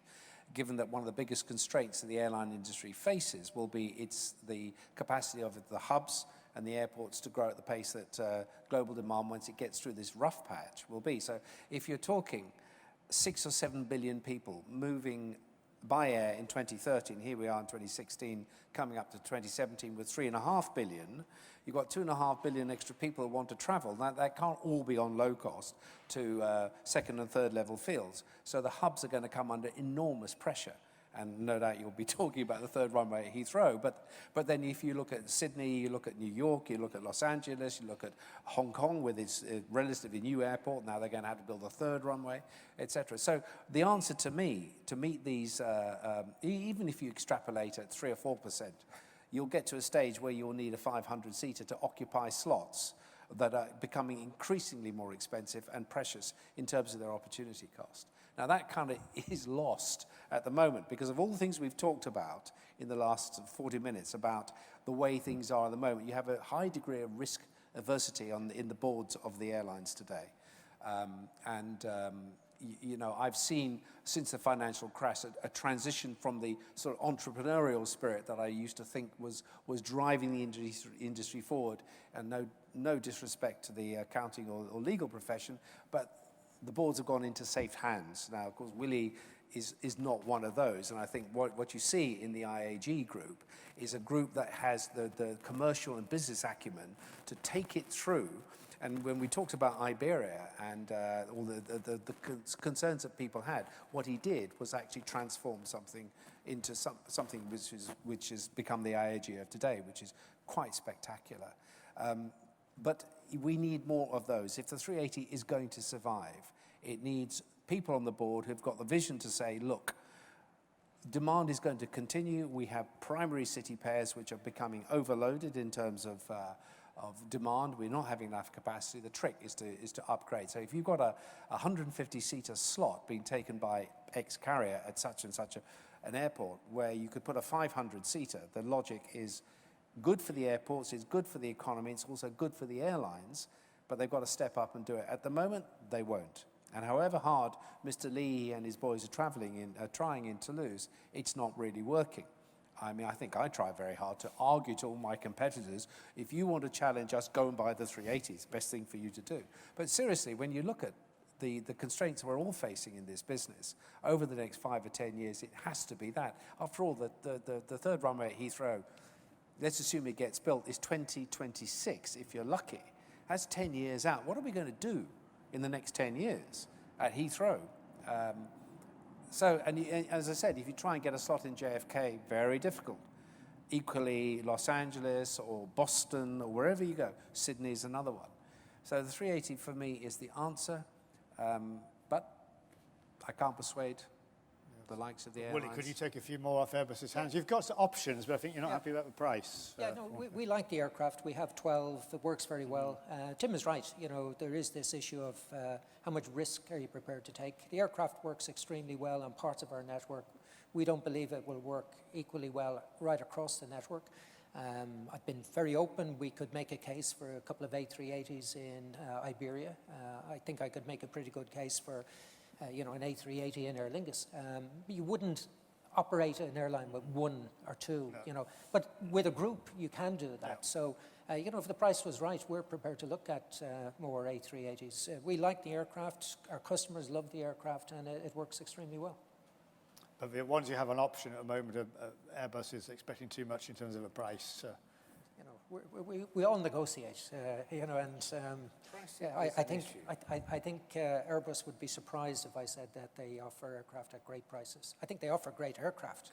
given that one of the biggest constraints that the airline industry faces will be the capacity of the hubs and the airports to grow at the pace that global demand, once it gets through this rough patch, will be. So if you're talking 6 or 7 billion people moving by air in 2013, here we are in 2016, coming up to 2017 with 3.5 billion, you've got 2.5 billion extra people who want to travel. That can't all be on low cost to second and third level fields. So the hubs are going to come under enormous pressure. And no doubt you'll be talking about the third runway at Heathrow. But then if you look at Sydney, you look at New York, you look at Los Angeles, you look at Hong Kong with its relatively new airport, now they're going to have to build a third runway, etc. So the answer to me, to meet these, even if you extrapolate at 3 or 4%, you'll get to a stage where you'll need a 500-seater to occupy slots that are becoming increasingly more expensive and precious in terms of their opportunity cost. Now that kind of is lost at the moment because of all the things we've talked about in the last 40 minutes about the way things are at the moment. You have a high degree of risk aversity in the boards of the airlines today. You know, I've seen since the financial crash a transition from the sort of entrepreneurial spirit that I used to think was driving the industry forward, and no disrespect to the accounting or legal profession, but the boards have gone into safe hands. Now, of course, Willie is not one of those, and I think what you see in the IAG group is a group that has the commercial and business acumen to take it through. And when we talked about Iberia and all the concerns that people had, what he did was actually transform something into something which has become the IAG of today, which is quite spectacular. But we need more of those. If the 380 is going to survive, it needs people on the board who've got the vision to say, look, demand is going to continue. We have primary city pairs which are becoming overloaded in terms of demand. We're not having enough capacity. The trick is to upgrade. So if you've got a 150-seater slot being taken by X carrier at such and such an airport where you could put a 500-seater, the logic is good for the airports, it's good for the economy, it's also good for the airlines, but they've got to step up and do it. At the moment, they won't. And however hard Mr. Lee and his boys are trying in Toulouse, it's not really working. I mean, I think I try very hard to argue to all my competitors, if you want to challenge us, go and buy the 380s, best thing for you to do. But seriously, when you look at the constraints we're all facing in this business over the next 5 or 10 years, it has to be that. After all, the third runway at Heathrow, let's assume it gets built, is 2026, if you're lucky. That's 10 years out. What are we going to do in the next 10 years at Heathrow? And as I said, if you try and get a slot in JFK, very difficult. Equally, Los Angeles or Boston or wherever you go, Sydney is another one. So the 380 for me is the answer, but I can't persuade the likes of the airlines. Willie, could you take a few more off Airbus's hands? You've got some options, but I think you're not happy about the price. Yeah, no, we like the aircraft. We have 12. It works very well. Tim is right. You know, there is this issue of how much risk are you prepared to take? The aircraft works extremely well on parts of our network. We don't believe it will work equally well right across the network. I've been very open. We could make a case for a couple of A380s in Iberia. I think I could make a pretty good case for an A380 in Aer Lingus. You wouldn't operate an airline with one or two, but with a group you can do that. Yeah. So, if the price was right, we're prepared to look at more A380s. We like the aircraft, our customers love the aircraft, and it works extremely well. But the ones you have an option at the moment, Airbus is expecting too much in terms of a price. We all negotiate, and I think Airbus would be surprised if I said that they offer aircraft at great prices. I think they offer great aircraft.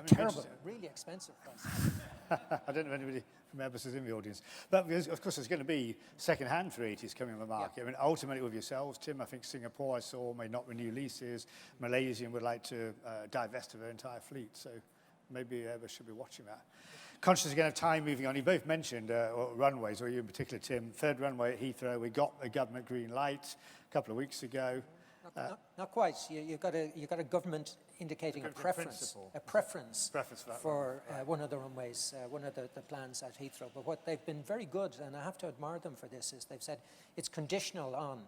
Terrible, really expensive prices. I don't know if anybody from Airbus is in the audience. But of course, there's going to be second-hand 380s coming on the market. Yeah. I mean, ultimately with yourselves, Tim, I think Singapore, I saw, may not renew leases. Malaysian would like to divest of their entire fleet. So maybe Airbus should be watching that. Conscious again of time moving on, you both mentioned runways, or you in particular, Tim. Third runway at Heathrow, we got a government green light a couple of weeks ago. Not quite. You got a government indicating a preference for one of the runways, one of the plans at Heathrow. But what they've been very good, and I have to admire them for this, is they've said it's conditional on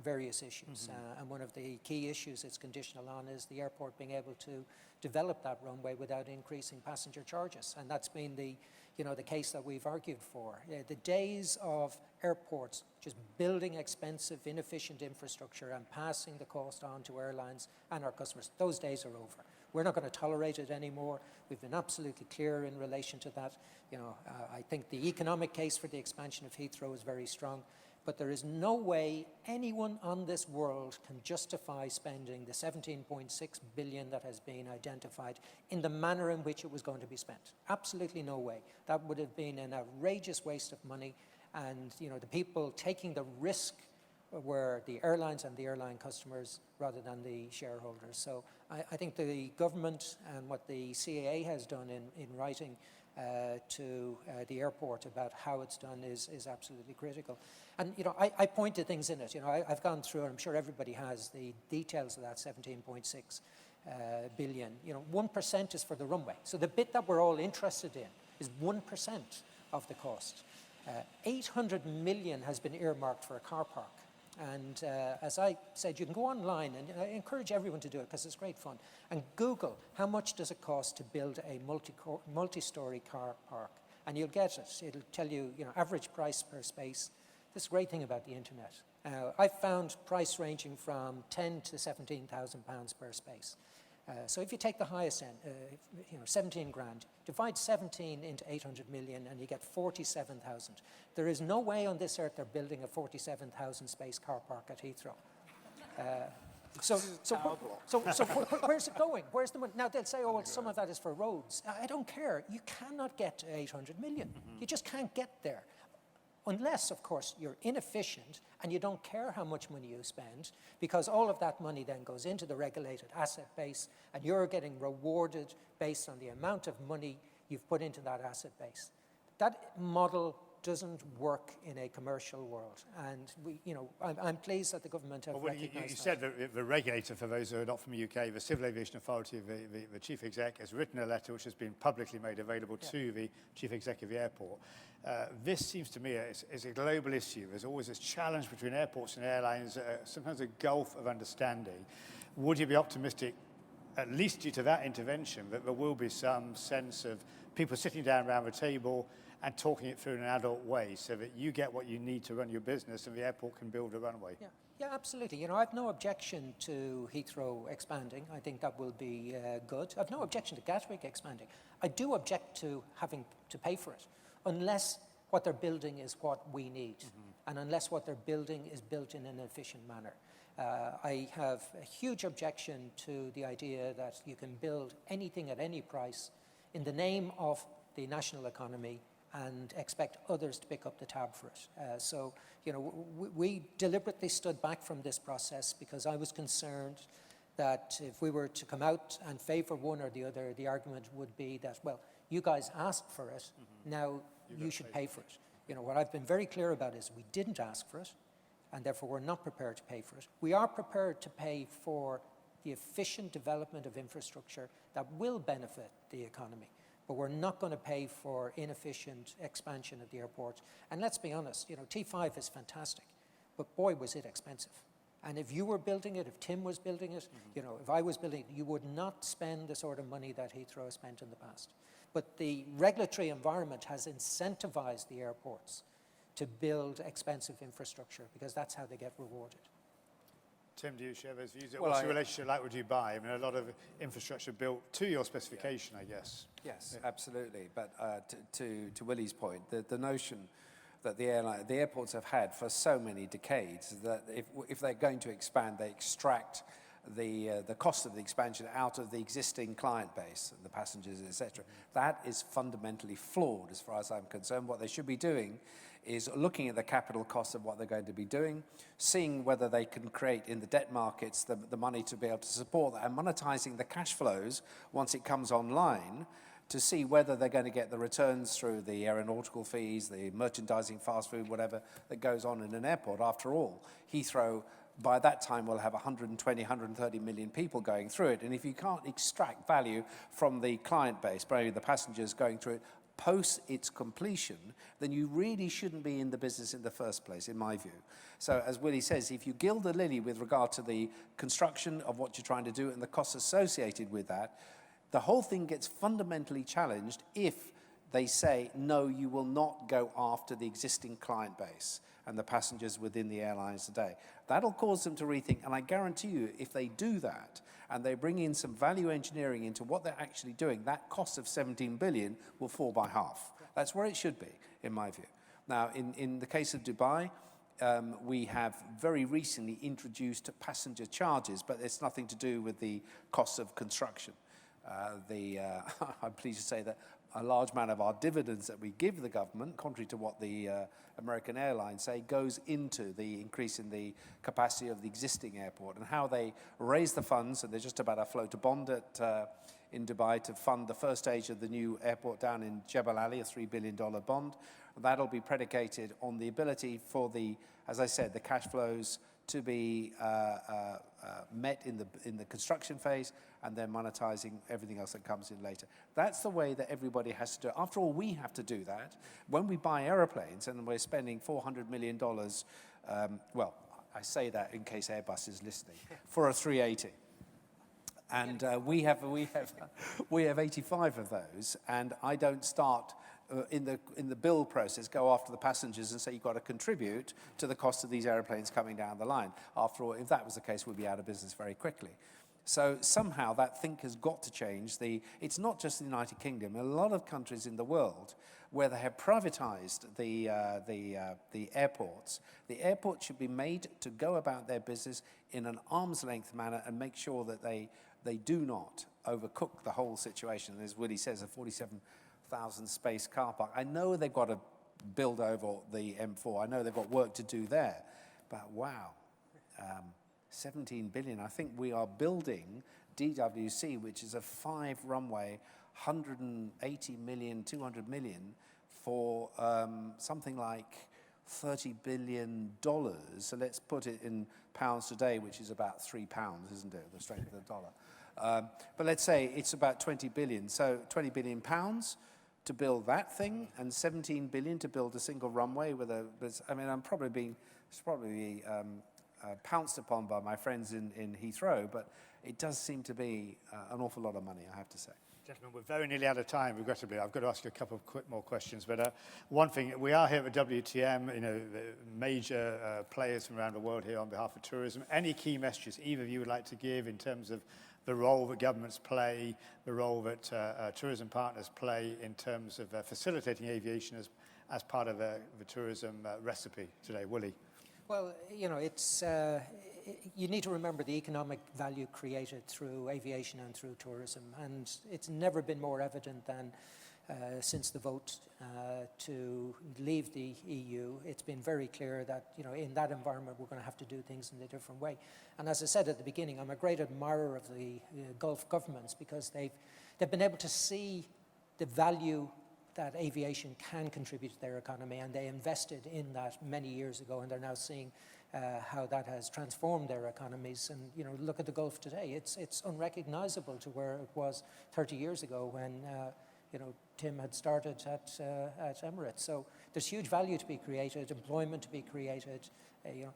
various issues. And one of the key issues it's conditional on is the airport being able to develop that runway without increasing passenger charges. And that's been the case that we've argued for. The days of airports just building expensive, inefficient infrastructure and passing the cost on to airlines and our customers, those days are over. We're not going to tolerate it anymore. We've been absolutely clear in relation to that. I think the economic case for the expansion of Heathrow is very strong. But there is no way anyone on this world can justify spending the 17.6 billion that has been identified in the manner in which it was going to be spent. Absolutely no way. That would have been an outrageous waste of money. And the people taking the risk were the airlines and the airline customers rather than the shareholders. So I think the government and what the CAA has done in writing to the airport about how it's done is absolutely critical. And I point to things in it. I've gone through, and I'm sure everybody has, the details of that 17.6 billion. 1% is for the runway. So the bit that we're all interested in is 1% of the cost. 800 million has been earmarked for a car park. And as I said, you can go online, and I encourage everyone to do it because it's great fun, and Google how much does it cost to build a multi-story car park, and you'll get it. It'll tell you, average price per space. This is a great thing about the internet. I've found price ranging from 10 to 17,000 pounds per space. So if you take the highest end, 17 grand, divide 17 into 800 million and you get 47,000. There is no way on this earth they're building a 47,000 space car park at Heathrow. So where's it going? Where's the money? Now they'll say, oh, well, some of that is for roads. I don't care. You cannot get to 800 million. You just can't get there. Unless, of course, you're inefficient and you don't care how much money you spend, because all of that money then goes into the regulated asset base and you're getting rewarded based on the amount of money you've put into that asset base. That model doesn't work in a commercial world, and I'm pleased that the government have recognised that. You said that the regulator, for those who are not from the UK, the Civil Aviation Authority, the chief exec, has written a letter which has been publicly made available to the chief exec of the airport. This seems to me is a global issue. There's always this challenge between airports and airlines, sometimes a gulf of understanding. Would you be optimistic at least due to that intervention, that there will be some sense of people sitting down around the table and talking it through in an adult way so that you get what you need to run your business and the airport can build a runway. Yeah, absolutely. You know, I've no objection to Heathrow expanding. I think that will be good. I've no objection to Gatwick expanding. I do object to having to pay for it, unless what they're building is what we need, and unless what they're building is built in an efficient manner. I have a huge objection to the idea that you can build anything at any price in the name of the national economy and expect others to pick up the tab for it. So, you know, we deliberately stood back from this process because I was concerned that if we were to come out and favour one or the other, the argument would be that, well, you guys asked for it, now you should pay for it. You know, what I've been very clear about is we didn't ask for it, and therefore we're not prepared to pay for it. We are prepared to pay for the efficient development of infrastructure that will benefit the economy, but we're not going to pay for inefficient expansion of the airport. And let's be honest, you know, T5 is fantastic, but boy, was it expensive. And if you were building it, if Tim was building it, you know, if I was building it, you would not spend the sort of money that Heathrow has spent in the past. But the regulatory environment has incentivized the airports to build expensive infrastructure because that's how they get rewarded. Tim, do you share those views? Well, What's your relationship like with Dubai? I mean, a lot of infrastructure built to your specification, I guess. Yes, absolutely. But to Willie's point, the notion that the airports have had for so many decades that if they're going to expand, they extract the cost of the expansion out of the existing client base, the passengers, etc. That is fundamentally flawed as far as I'm concerned. What they should be doing is looking at the capital costs of what they're going to be doing, seeing whether they can create in the debt markets the money to be able to support that, and monetizing the cash flows once it comes online to see whether they're going to get the returns through the aeronautical fees, the merchandising, fast food, whatever that goes on in an airport. After all, Heathrow, by that time, will have 120, 130 million people going through it. And if you can't extract value from the client base, probably the passengers going through it, post its completion, then you really shouldn't be in the business in the first place, in my view. So as Willie says, if you gild the lily with regard to the construction of what you're trying to do and the costs associated with that, the whole thing gets fundamentally challenged if they say, no, you will not go after the existing client base and the passengers within the airlines today. That'll cause them to rethink, and I guarantee you, if they do that, and they bring in some value engineering into what they're actually doing, that cost of 17 billion will fall by half. That's where it should be, in my view. Now, in the case of Dubai, we have very recently introduced passenger charges, but it's nothing to do with the cost of construction. I'm pleased to say that a large amount of our dividends that we give the government, contrary to what the American airlines say, goes into the increase in the capacity of the existing airport, and how they raise the funds, and they're just about to float a bond in Dubai to fund the first stage of the new airport down in Jebel Ali, a $3 billion bond. That'll be predicated on the ability for the, as I said, the cash flows to be met in the construction phase, and then monetizing everything else that comes in later. That's the way that everybody has to do it. After all, we have to do that. When we buy aeroplanes and we're spending $400 million, well, I say that in case Airbus is listening, for a 380. And we have 85 of those, and I don't start in the bill process go after the passengers and say you've got to contribute to the cost of these airplanes coming down the line. After all, if that was the case, we'd be out of business very quickly. So somehow that think has got to change. It's not just the United Kingdom. A lot of countries in the world where they have privatized the airports, the airports should be made to go about their business in an arm's length manner and make sure that they do not overcook the whole situation. As Willie says, a 47,000 space car park. I know they've got to build over the M4. I know they've got work to do there. But wow, 17 billion. I think we are building DWC, which is a 5-runway, 180 million, 200 million for something like $30 billion. So let's put it in pounds today, which is about £3, isn't it? The strength of the dollar. But let's say it's about 20 billion. So 20 billion pounds to build that thing, and 17 billion to build a single runway with a. I mean, it's probably pounced upon by my friends in Heathrow, but it does seem to be an awful lot of money, I have to say. Gentlemen, we're very nearly out of time, regrettably. I've got to ask you a couple of more questions. But one thing, we are here at WTM, the major players from around the world here on behalf of tourism. Any key messages either of you would like to give in terms of the role that governments play, the role that tourism partners play in terms of facilitating aviation as part of the tourism recipe today? Willie? Well, it's you need to remember the economic value created through aviation and through tourism, and it's never been more evident than since the vote to leave the EU. It's been very clear that in that environment we're going to have to do things in a different way. And as I said at the beginning, I'm a great admirer of the Gulf governments because they've been able to see the value that aviation can contribute to their economy, and they invested in that many years ago, and they're now seeing how that has transformed their economies. And look at the Gulf today; it's unrecognizable to where it was 30 years ago when Tim had started at Emirates. So there's huge value to be created, employment to be created.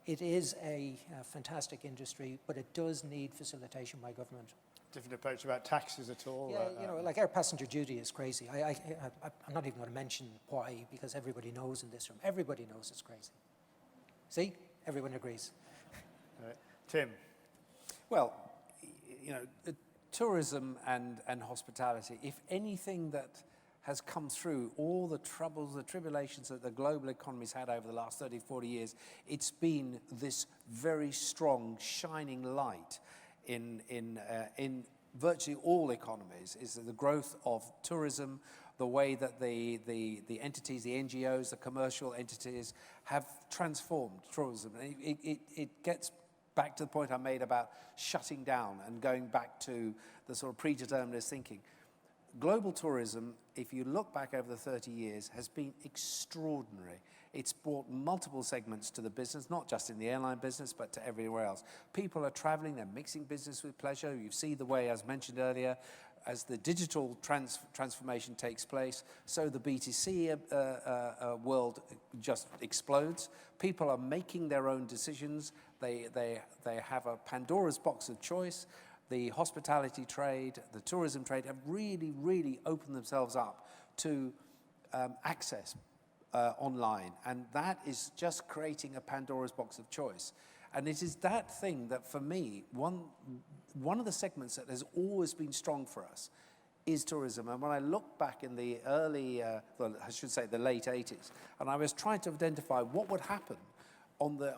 It is a fantastic industry, but it does need facilitation by government. Different approach about taxes at all? Yeah, like air passenger duty is crazy. I'm not even going to mention why, because everybody knows in this room. Everybody knows it's crazy. See? Everyone agrees. Tim? Well, tourism and hospitality, if anything that has come through all the troubles, the tribulations that the global economy's had over the last 30, 40 years, it's been this very strong, shining light in virtually all economies, is the growth of tourism, the way that the entities, the NGOs, the commercial entities have transformed tourism. It gets back to the point I made about shutting down and going back to the sort of predeterminist thinking. Global tourism, if you look back over the 30 years, has been extraordinary. It's brought multiple segments to the business, not just in the airline business, but to everywhere else. People are traveling, they're mixing business with pleasure. You see the way, as mentioned earlier, as the digital transformation takes place, so the B2C world just explodes. People are making their own decisions. They have a Pandora's box of choice. The hospitality trade, the tourism trade have really, really opened themselves up to access online. And that is just creating a Pandora's box of choice. And it is that thing that, for me, one of the segments that has always been strong for us is tourism. And when I look back in the early, well, I should say the late 80s, and I was trying to identify what would happen on the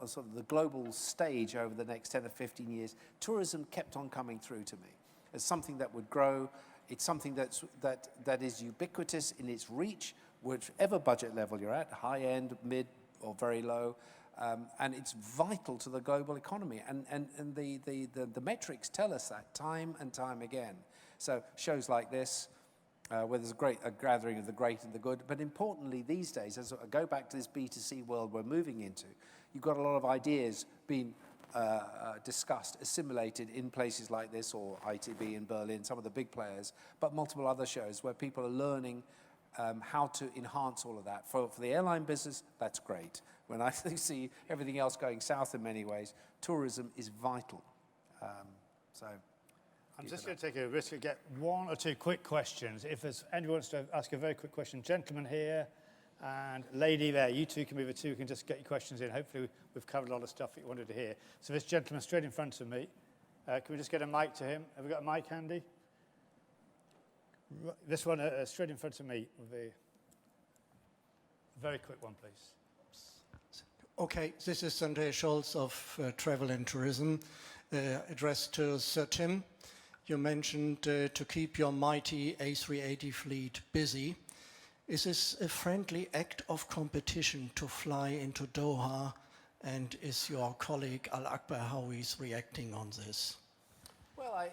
sort of the global stage over the next 10 or 15 years, tourism kept on coming through to me as something that would grow. It's something that is ubiquitous in its reach, whichever budget level you're at, high end, mid, or very low, and it's vital to the global economy. And the metrics tell us that time and time again. So shows like this, where there's a gathering of the great and the good. But importantly, these days, as I go back to this B2C world we're moving into, you've got a lot of ideas being discussed, assimilated in places like this, or ITB in Berlin, some of the big players, but multiple other shows where people are learning how to enhance all of that. For the airline business, that's great. When I see everything else going south in many ways, tourism is vital. I'm just going to take a risk and get one or two quick questions. If there's anyone wants to ask a very quick question, gentleman here and lady there, you two can be the two who can just get your questions in. Hopefully we've covered a lot of stuff that you wanted to hear. So this gentleman straight in front of me, can we just get a mic to him? Have we got a mic handy? This one straight in front of me will be a very quick one, please. Okay, this is Andreas Scholz of Travel and Tourism, addressed to Sir Tim. You mentioned to keep your mighty A380 fleet busy. Is this a friendly act of competition to fly into Doha? And is your colleague Al Akbar, how he's reacting on this? Well,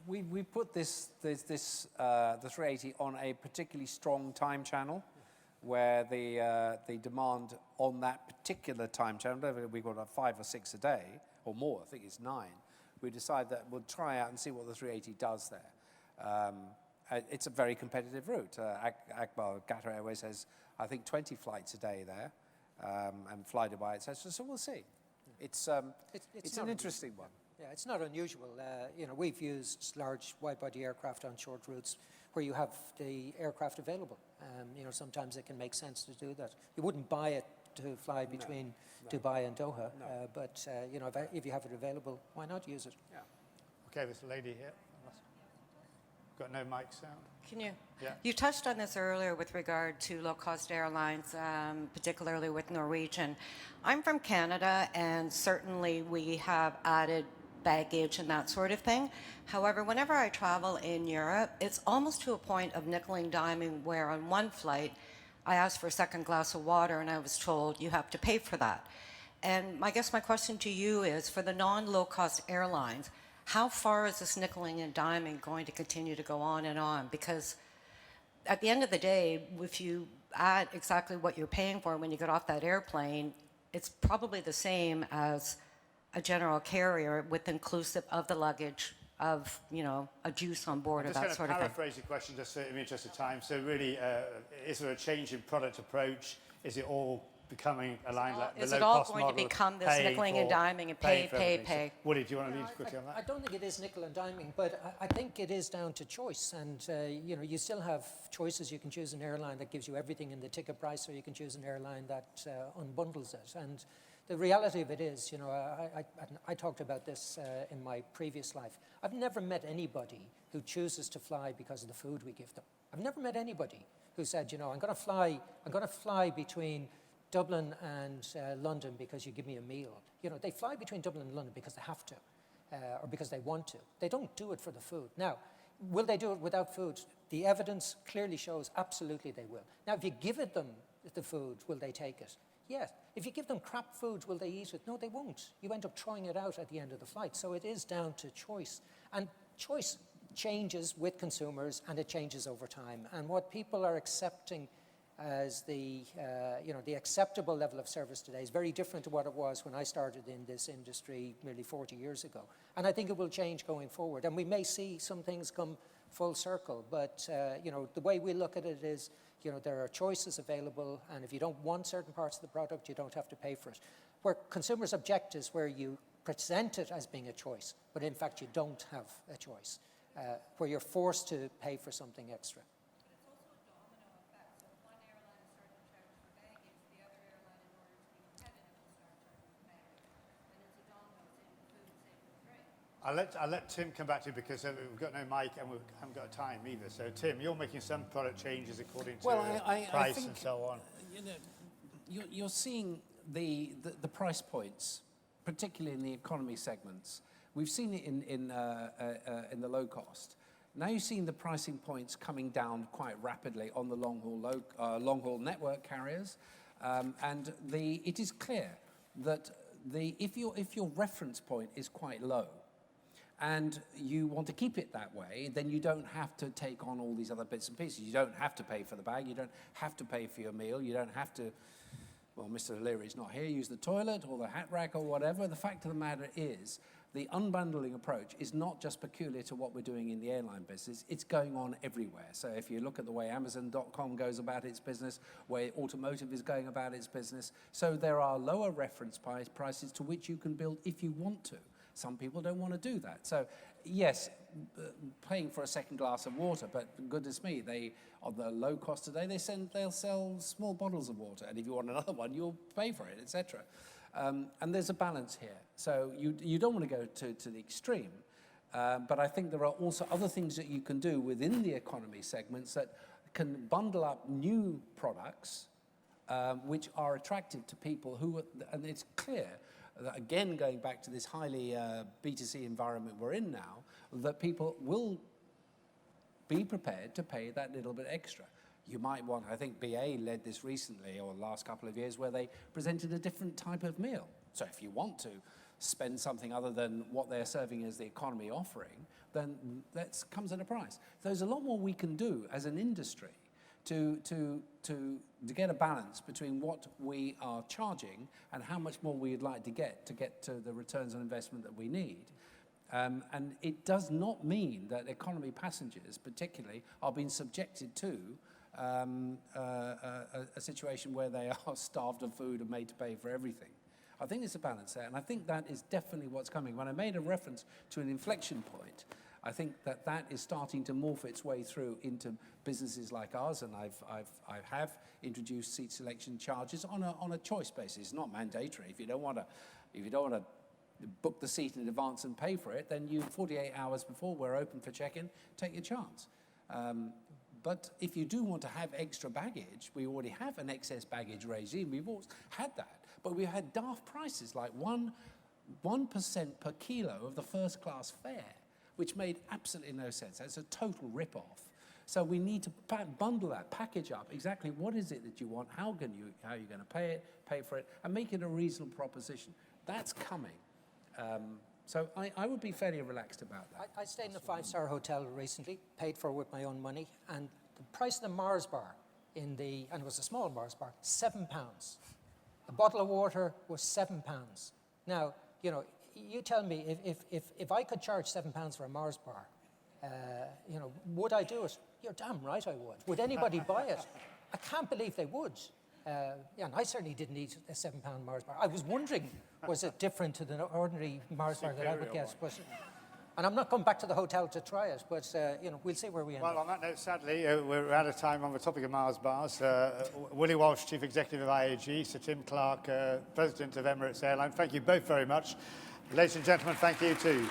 we put the 380 on a particularly strong time channel, where the demand on that particular time channel, we've got 5 or 6 a day, or more, I think it's 9. We decide that we'll try out and see what the 380 does there. It's a very competitive route. Akbar, Qatar Airways has, I think, 20 flights a day there, and fly Dubai, etc. So we'll see. It's It's an not interesting one. Yeah, it's not unusual. You know, we've used large wide-body aircraft on short routes where you have the aircraft available. You know, sometimes it can make sense to do that. You wouldn't buy it to fly between Dubai and Doha, but you know, if you have it available, why not use it? Yeah. Okay, this lady here. Got no mic sound. Can you? Yeah. You touched on this earlier with regard to low-cost airlines, particularly with Norwegian. I'm from Canada, and certainly we have added baggage and that sort of thing. However, whenever I travel in Europe, it's almost to a point of nickel and diming where on one flight, I asked for a second glass of water and I was told you have to pay for that. And I guess my question to you is, for the non-low-cost airlines, how far is this nickeling and diming going to continue to go on and on? Because at the end of the day, if you add exactly what you're paying for when you get off that airplane, it's probably the same as a general carrier with inclusive of the luggage, of, you know, a juice on board, or that sort of Just thing. going to paraphrase the question just in the interest of time. So really, is there a change in product approach? Is it all becoming aligned like the Is it low-cost all going to model, become this paying nickeling and for- diming and paying for pay? everything? So, Willie, do you want to lead quickly on that? I don't think it is nickel and diming, but I think it is down to choice. And you know, you still have choices. You can choose an airline that gives you everything in the ticket price, or you can choose an airline that unbundles it. And the reality of it is, you know, I talked about this in my previous life. I've never met anybody who chooses to fly because of the food we give them. I've never met anybody who said, you know, I'm going to fly between Dublin and London because you give me a meal. You know, they fly between Dublin and London because they have to, or because they want to. They don't do it for the food. Now, will they do it without food? The evidence clearly shows absolutely they will. Now, if you give it them the food, will they take it? Yes. If you give them crap food, will they eat it? No, they won't. You end up throwing it out at the end of the flight. So it is down to choice. And choice changes with consumers, and it changes over time. And what people are accepting as the, you know, the acceptable level of service today is very different to what it was when I started in this industry nearly 40 years ago. And I think it will change going forward. And we may see some things come full circle, but you know, the way we look at it is, you know, there are choices available, and if you don't want certain parts of the product, you don't have to pay for it. Where consumers object is where you present it as being a choice, but in fact you don't have a choice, where you're forced to pay for something extra. I'll let Tim come back to you because we've got no mic and we haven't got time either. So Tim, you're making some product changes according to I price think, and so on. You know, you're seeing the price points, particularly in the economy segments. We've seen it in the low cost. Now you're seeing the pricing points coming down quite rapidly on the long haul network carriers, and it is clear that if your reference point is quite low, and you want to keep it that way, then you don't have to take on all these other bits and pieces. You don't have to pay for the bag. You don't have to pay for your meal. You don't have to, well, Mr. O'Leary's not here, use the toilet or the hat rack or whatever. The fact of the matter is, the unbundling approach is not just peculiar to what we're doing in the airline business. It's going on everywhere. So if you look at the way Amazon.com goes about its business, way automotive is going about its business, so there are lower reference prices to which you can build if you want to. Some people don't want to do that. So, yes, paying for a second glass of water, but goodness me, on the low cost today, they'll sell small bottles of water, and if you want another one, you'll pay for it, etc. And there's a balance here. So you don't want to go to the extreme, but I think there are also other things that you can do within the economy segments that can bundle up new products which are attractive to people and it's clear, again, going back to this highly B2C environment we're in now, that people will be prepared to pay that little bit extra. You might want, I think BA led this recently, or the last couple of years, where they presented a different type of meal. So if you want to spend something other than what they're serving as the economy offering, then that comes at a price. There's a lot more we can do as an industry to get a balance between what we are charging and how much more we'd like to get to the returns on investment that we need. And it does not mean that economy passengers, particularly, are being subjected to a situation where they are starved of food and made to pay for everything. I think there's a balance there, and I think that is definitely what's coming. When I made a reference to an inflection point, I think that is starting to morph its way through into businesses like ours, and I have introduced seat selection charges on a choice basis. It's not mandatory. If you don't want to book the seat in advance and pay for it, then 48 hours before we're open for check-in, take your chance. But if you do want to have extra baggage, we already have an excess baggage regime. We've always had that, but we had daft prices like 1% per kilo of the first class fare, which made absolutely no sense. That's a total rip-off. So we need to bundle that, package up exactly what is it that you want, how are you going to pay for it, and make it a reasonable proposition. That's coming. So I would be fairly relaxed about that. I stayed in a 5-star hotel recently, paid for it with my own money, and the price of the Mars bar and it was a small Mars bar, £7. A bottle of water was £7. Now, you know, you tell me if I could charge £7 for a Mars bar, you know, would I do it? You're damn right I would. Would anybody buy it? I can't believe they would. Yeah, and I certainly didn't eat a £7 Mars bar. I was wondering, was it different to the ordinary Mars bar that I would get? But, and I'm not going back to the hotel to try it, but you know, we'll see where we end up. Well, on that note, sadly, we're out of time on the topic of Mars bars. Willie Walsh, Chief Executive of IAG, Sir Tim Clark, President of Emirates Airline, thank you both very much. Ladies and gentlemen, thank you too.